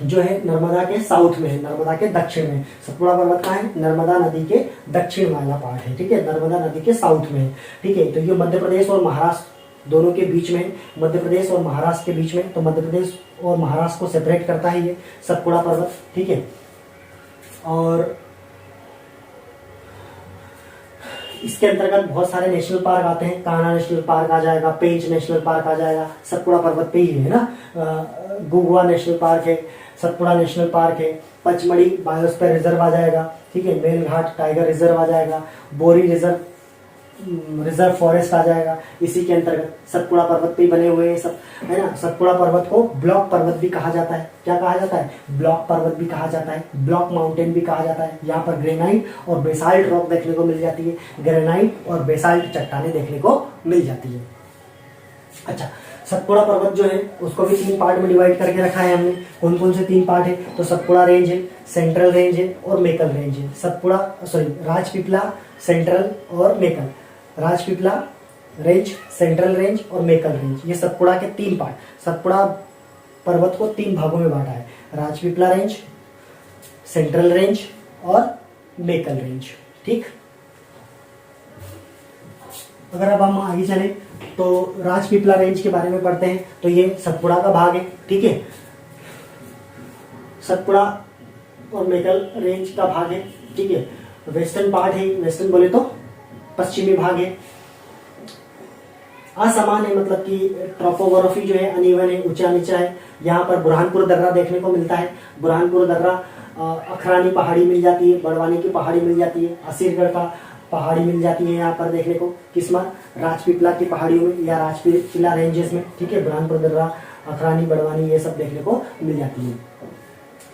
जो है नर्मदा के साउथ में है, नर्मदा के दक्षिण में। सतपुड़ा पर्वत कहाँ है, नर्मदा नदी के दक्षिण वाला पार्ट है, ठीक है, नर्मदा नदी के साउथ में है, ठीक है। तो ये मध्य प्रदेश और महाराष्ट्र दोनों के बीच में, मध्य प्रदेश और महाराष्ट्र के बीच में, तो मध्य प्रदेश और महाराष्ट्र को सेपरेट करता है ये सतपुड़ा पर्वत, ठीक है। और इसके अंतर्गत बहुत सारे नेशनल पार्क आते हैं, कान्हा नेशनल पार्क आ जाएगा, पेंच नेशनल पार्क आ जाएगा, सतपुड़ा पर्वत पे ही है ना। गुगुआ नेशनल पार्क है, सतपुड़ा नेशनल पार्क है, पचमढ़ी बायोस्फीयर रिजर्व आ जाएगा, ठीक है, मेलघाट टाइगर रिजर्व आ जाएगा, बोरी रिजर्व फॉरेस्ट आ जाएगा इसी के अंतर्गत। सतपुड़ा पर्वत पे ही बने हुए हैं सब, है ना। सतपुड़ा पर्वत को ब्लॉक पर्वत भी कहा जाता है, क्या कहा जाता है, ब्लॉक पर्वत भी कहा जाता है, ब्लॉक माउंटेन भी कहा जाता है। यहाँ पर ग्रेनाइट और बेसाल्ट रॉक देखने को मिल जाती है, ग्रेनाइट और बेसाल्ट चट्टानें देखने को मिल जाती है। अच्छा, सतपुड़ा पर्वत जो है उसको भी 3 पार्ट में डिवाइड करके रखा है हमने। कौन कौन से 3 पार्ट है, तो सतपुड़ा रेंज है, सेंट्रल रेंज है और मेकल रेंज है। राजपीपला, सेंट्रल और मेकल, राजपीपला रेंज, सेंट्रल रेंज और मेकल रेंज, ये सतपुड़ा के 3 पार्ट। सतपुड़ा पर्वत को 3 भागों में बांटा है, राजपीपला रेंज, सेंट्रल रेंज और मेकल रेंज, ठीक। अगर अब हम आगे चले तो राजपीपला रेंज के बारे में पढ़ते हैं। तो ये सतपुड़ा का भाग है, ठीक है, सतपुड़ा और मेकल रेंज का भाग है, ठीक है। वेस्टर्न पार्ट है, वेस्टर्न बोले तो पश्चिमी भाग है, असमान है, मतलब कि ट्रोपोग्राफी जो है अनइवन है, ऊंचा नीचा है। यहाँ पर बुरहानपुर दर्रा देखने को मिलता है। बुरहानपुर दर्रा अखरानी पहाड़ी मिल जाती है, बड़वानी की पहाड़ी मिल जाती है, असीरगढ़ का पहाड़ी मिल जाती है यहाँ पर देखने को, किस्मत राजपीपला की पहाड़ियों में या राजपीपला रेंजेस में, ठीक है। बुरहानपुर दर्रा, अखरानी, बड़वानी ये सब देखने को मिल जाती है।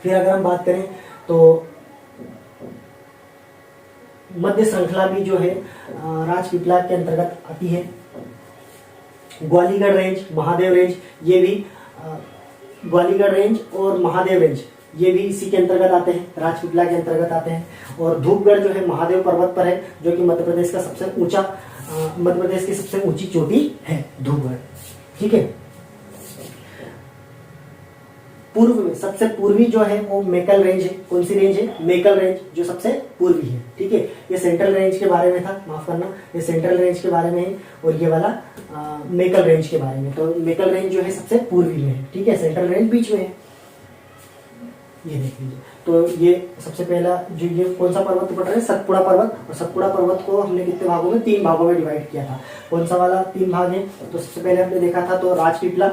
फिर अगर हम बात करें तो मध्य श्रृंखला भी जो है राजपीपला के अंतर्गत आती है। ग्वालीगढ़ रेंज, महादेव रेंज, ये भी ग्वालीगढ़ रेंज और महादेव रेंज ये भी इसी के अंतर्गत आते हैं, राजपीपला के अंतर्गत आते हैं। और धूपगढ़ जो है महादेव पर्वत पर है, जो कि मध्य प्रदेश का सबसे ऊंचा, मध्य प्रदेश की सबसे ऊंची चोटी है धूपगढ़, ठीक है। पूर्व में सबसे पूर्वी जो है वो मेकल रेंज है। कौन सी रेंज है? मेकल रेंज, जो सबसे पूर्वी है, ठीक है। ये सेंट्रल रेंज के बारे में था, माफ करना, ये सेंट्रल रेंज के बारे में है और ये वाला मेकल रेंज के बारे में। तो मेकल रेंज जो है सबसे पूर्वी में है, ठीक है, सेंट्रल रेंज बीच में है, ये देख लीजिए। तो ये सबसे पहला जो ये कौन सा पर्वत पड़ रहा है? सतपुड़ा पर्वत। और सतपुड़ा पर्वत को हमने कितने भागों में? 3 भागों में डिवाइड किया था। कौन सा वाला 3 भाग है? तो सबसे पहले हमने देखा था तो राजपीपला,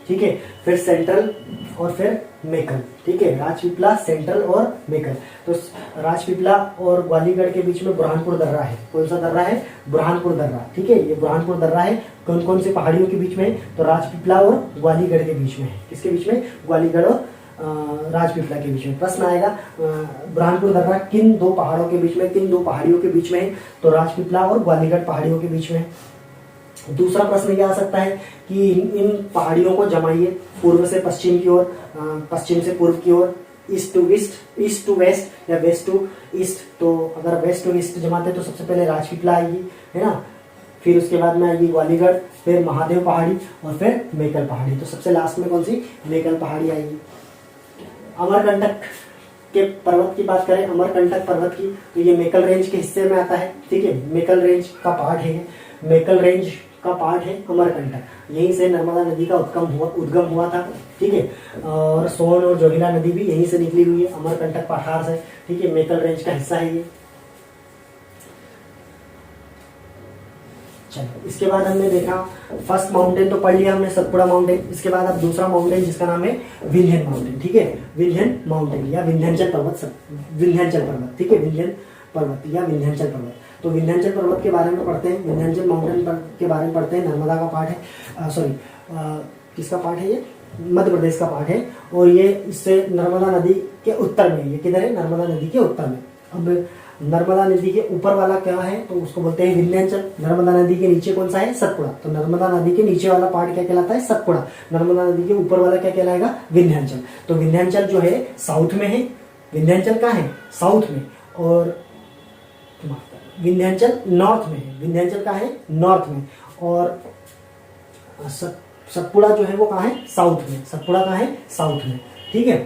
ठीक है, फिर सेंट्रल और फिर मेकल, ठीक है। राजपीपला, सेंट्रल और मेकल। तो राजपीपला और ग्वालीगढ़ के बीच में बुरहानपुर दर्रा है। कौन सा दर्रा है? बुरहानपुर दर्रा, ठीक है। ये बुरहानपुर दर्रा है कौन कौन सी पहाड़ियों के बीच में? तो राजपीपला और ग्वालीगढ़ के बीच में है। किसके बीच में? ग्वालीगढ़ और राजपीपला के बीच में। प्रश्न आएगा बुरहानपुर दर्रा किन 2 पहाड़ों के बीच में, किन 2 पहाड़ियों के बीच में है? तो राजपीपला और ग्वालीगढ़ पहाड़ियों के बीच में है। दूसरा प्रश्न क्या आ सकता है कि इन पहाड़ियों को जमाइए पूर्व से पश्चिम की ओर, पश्चिम से पूर्व की ओर, east to west, east to west या वेस्ट टू ईस्ट। तो अगर वेस्ट टू ईस्ट जमाते तो सबसे पहले राजपीपला आएगी, है ना, फिर उसके बाद में आएगी ग्वालीगढ़, फिर महादेव पहाड़ी और फिर मेकल पहाड़ी। तो सबसे लास्ट में कौन सी? मेकल पहाड़ी आएगी। अमरकंटक के पर्वत की बात करें, अमरकंटक पर्वत की, तो ये मेकल रेंज के हिस्से में आता है, ठीक है। मेकल रेंज का पार्ट है, मेकल रेंज का पार्ट है अमरकंटक। यहीं से नर्मदा नदी का उद्गम हुआ था, ठीक है। और सोन और जोगिला नदी भी यहीं से निकली हुई है, अमरकंटक पठार से, ठीक है। मेकल रेंज का हिस्सा है ये। चलो, इसके बाद हमने देखा फर्स्ट माउंटेन तो पढ़ लिया हमने, सतपुड़ा माउंटेन। इसके बाद अब दूसरा माउंटेन जिसका नाम है विंध्यन माउंटेन, ठीक है। विंध्यन माउंटेन या विंध्याचल पर्वत, विंध्याचल पर्वत, ठीक है, विंध्यन पर्वत या विंध्याचल पर्वत। तो विंध्याचल पर्वत के बारे में पढ़ते हैं, विंध्याचल माउंटेन के बारे में पढ़ते हैं। नर्मदा का पार्ट है, सॉरी किसका पार्ट है? ये मध्य प्रदेश का पार्ट है और ये इससे नर्मदा नदी के उत्तर में, ये किधर है? नर्मदा नदी के उत्तर में। अब नर्मदा नदी के ऊपर वाला क्या है? तो उसको बोलते हैं विंध्याचल। नर्मदा नदी के नीचे कौन सा है? सतपुड़ा। तो नर्मदा नदी के नीचे वाला पार्ट क्या कहलाता है? सतपुड़ा। नर्मदा नदी के ऊपर वाला क्या कहलाएगा? विंध्याचल। तो विंध्याचल जो है साउथ में है, विंध्याचल कहाँ है? साउथ में। और विंध्याचल नॉर्थ में है, विंध्याचल कहाँ है? नॉर्थ में। और सतपुड़ा जो है वो कहाँ है? साउथ में। सतपुड़ा कहाँ है? साउथ में, ठीक है।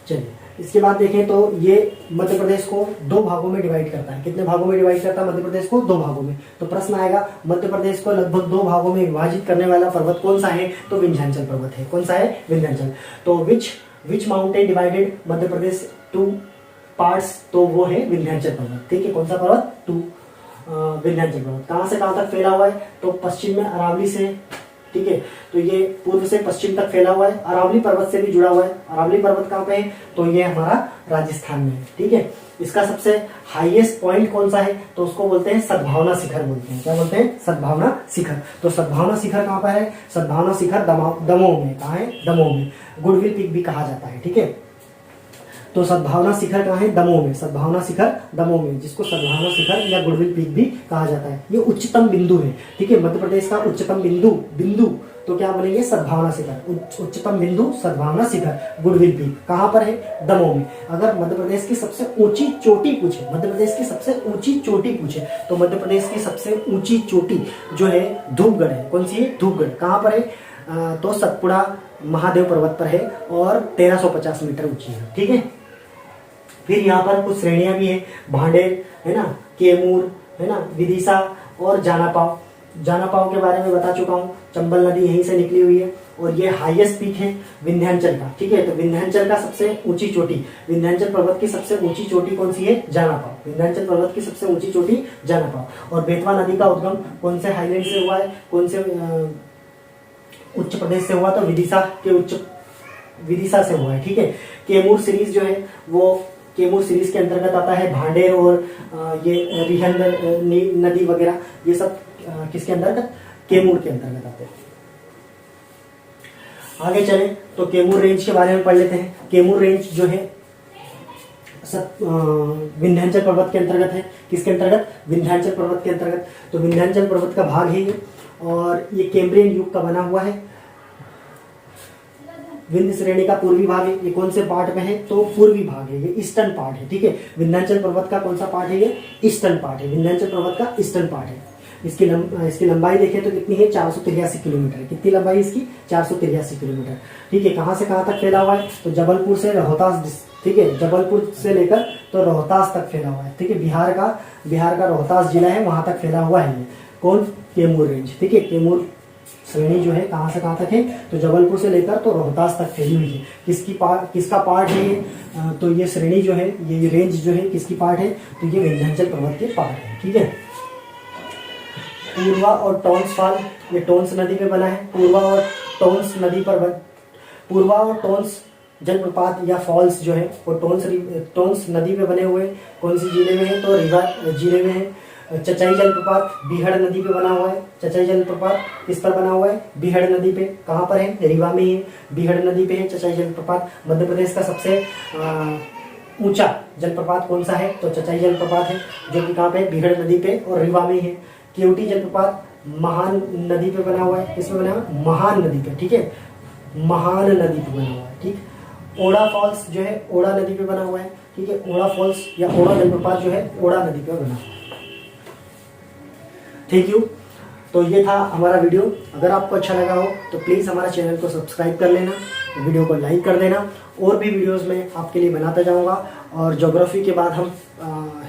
चलिए, इसके बाद देखें तो ये मध्य प्रदेश को 2 भागों में डिवाइड करता है। कितने भागों में डिवाइड करता है मध्य प्रदेश को? 2 भागों में। तो प्रश्न आएगा मध्य प्रदेश को लगभग 2 भागों में विभाजित करने वाला पर्वत कौन सा है? तो विंध्याचल पर्वत है। कौन सा है? विंध्याचल। तो which mountain divided Madhya Pradesh 2 parts? तो वो है विंध्याचल पर्वत, ठीक है। कौन सा पर्वत? 2 विंध्याचल पर्वत। कहां से कहां तक फैला हुआ है? तो पश्चिम में अरावली से, ठीक है। तो ये पूर्व से पश्चिम तक फैला हुआ है, अरावली पर्वत से भी जुड़ा हुआ है। अरावली पर्वत कहाँ पे है? तो ये हमारा राजस्थान में है, ठीक है। इसका सबसे हाईएस्ट पॉइंट कौन सा है? तो उसको बोलते हैं सद्भावना शिखर बोलते हैं। क्या बोलते हैं? सद्भावना शिखर। तो सद्भावना शिखर कहाँ पर है? सद्भावना शिखर दमोह में। कहाँ है? दमोह में। गुडविल पीक भी कहा जाता है, ठीक है। तो सद्भावना शिखर कहाँ है? दमोह में। सद्भावना शिखर दमोह में, जिसको सद्भावना शिखर या गुडविल पीक भी कहा जाता है। ये उच्चतम बिंदु है, ठीक है। मध्य प्रदेश का उच्चतम बिंदु तो क्या बोलेंगे? सद्भावना शिखर। उच्चतम बिंदु सद्भावना शिखर, गुडविल पीक कहाँ पर है? दमोह में। अगर मध्य प्रदेश की सबसे ऊंची चोटी पूछे, मध्य प्रदेश की सबसे ऊंची चोटी पूछे, तो मध्य प्रदेश की सबसे ऊंची चोटी जो है धूपगढ़ है। कौन सी है? धूपगढ़। कहाँ पर है? तो सतपुड़ा महादेव पर्वत पर है और 1350 मीटर ऊंची है, ठीक है। फिर यहाँ पर कुछ श्रेणियां भी है, भांडेर है ना, केमूर है ना, विदिशा और जानापाव। जानापाव के बारे में बता चुका हूँ, चंबल नदी यहीं से निकली हुई है और ये हाईएस्ट पीक है विंध्याचल का, ठीक है। तो विंध्याचल का सबसे ऊंची चोटी, विंध्याचल पर्वत की सबसे ऊंची चोटी कौन सी है? जानापाव। विंध्याचल पर्वत की सबसे ऊंची चोटी जानापाव। और बेतवा नदी का उद्गम कौन से हाईलैंड से हुआ है? कौन से उच्च प्रदेश से हुआ? तो विदिशा के विदिशा से हुआ है, ठीक है। कैमूर सीरीज जो है वो कैमूर सीरीज के अंतर्गत आता है। भांडेर और ये रिहंद नदी वगैरह ये सब किसके अंतर्गत, कैमूर के अंतर्गत आते हैं। आगे चले तो कैमूर रेंज के बारे में पढ़ लेते हैं। कैमूर रेंज जो है विंध्याचल पर्वत के अंतर्गत है। किसके अंतर्गत, विंध्याचल पर्वत के अंतर्गत। तो विंध्याचल पर्वत का भाग है ये, और ये कैम्ब्रियन युग का बना हुआ है। विंध्य श्रेणी का पूर्वी भाग है। ये कौन से पार्ट में है, तो पूर्वी भाग है, ये ईस्टर्न पार्ट है, ठीक है। विंध्याचल पर्वत का कौन सा पार्ट है, ये ईस्टर्न पार्ट है। विंध्याचल पर्वत का ईस्टर्न पार्ट है। इसकी लंबाई देखें तो कितनी है, 483 किलोमीटर। कितनी लंबाई इसकी, 483 किलोमीटर, ठीक है। कहां से कहां तक फैला हुआ है, तो जबलपुर से रोहतास, ठीक है, जबलपुर से लेकर तो रोहतास तक फैला हुआ है, ठीक है। बिहार का रोहतास जिला है, वहां तक फैला हुआ है ये कौन, कैमूर रेंज, ठीक है। कैमूर श्रेणी जो है कहां से कहां तक है, तो जबलपुर से लेकर तो रोहतास तक फैली हुई है। किसका पार्ट है ये, तो ये श्रेणी जो है, ये रेंज जो है किसकी पार्ट है, तो ये विंध्याचल पर्वत के पार्ट है, ठीक है। पूर्वा और टोंस फॉल, ये टोंस नदी पे बना है। पूर्वा और टोंस जलप्रपात या फॉल्स जो है वो टोंस नदी पे बने हुए, कौन सी जिले में है, तो रीवा जिले में है। चचाई जलप्रपात बीहड़ नदी पे बना हुआ है। चचाई जलप्रपात किस पर बना हुआ है, बीहड़ नदी पे। कहाँ पर है, रीवा में है, बीहड़ नदी पे है चचाई जलप्रपात। मध्य प्रदेश का सबसे ऊंचा जलप्रपात कौन सा है, तो चचाई जलप्रपात है, जो कि कहाँ पे, बीहड़ नदी पे और रीवा में है। केवटी जलप्रपात महान नदी पे बना हुआ है। किसमें बना हुआ है, महान नदी पे, ठीक है, महान नदी पे बना हुआ है, ठीक। ओड़ा फॉल्स जो है ओड़ा नदी पे बना हुआ है, ठीक है। ओड़ा फॉल्स या ओड़ा जलप्रपात जो है ओड़ा नदी पे बना हुआ है। Thank you. तो ये था हमारा वीडियो। अगर आपको अच्छा लगा हो तो प्लीज़ हमारा चैनल को सब्सक्राइब कर लेना, वीडियो को लाइक कर देना। और भी वीडियोस में आपके लिए बनाता जाऊंगा। और ज्योग्राफी के बाद हम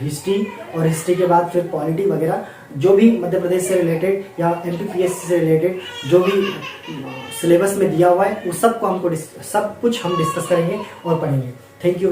हिस्ट्री, और हिस्ट्री के बाद फिर पॉलिटी वगैरह, जो भी मध्य प्रदेश से रिलेटेड या MPPSC से रिलेटेड जो भी सिलेबस में दिया हुआ है, उस सब को सब कुछ हम डिस्कस करेंगे और पढ़ेंगे। Thank you.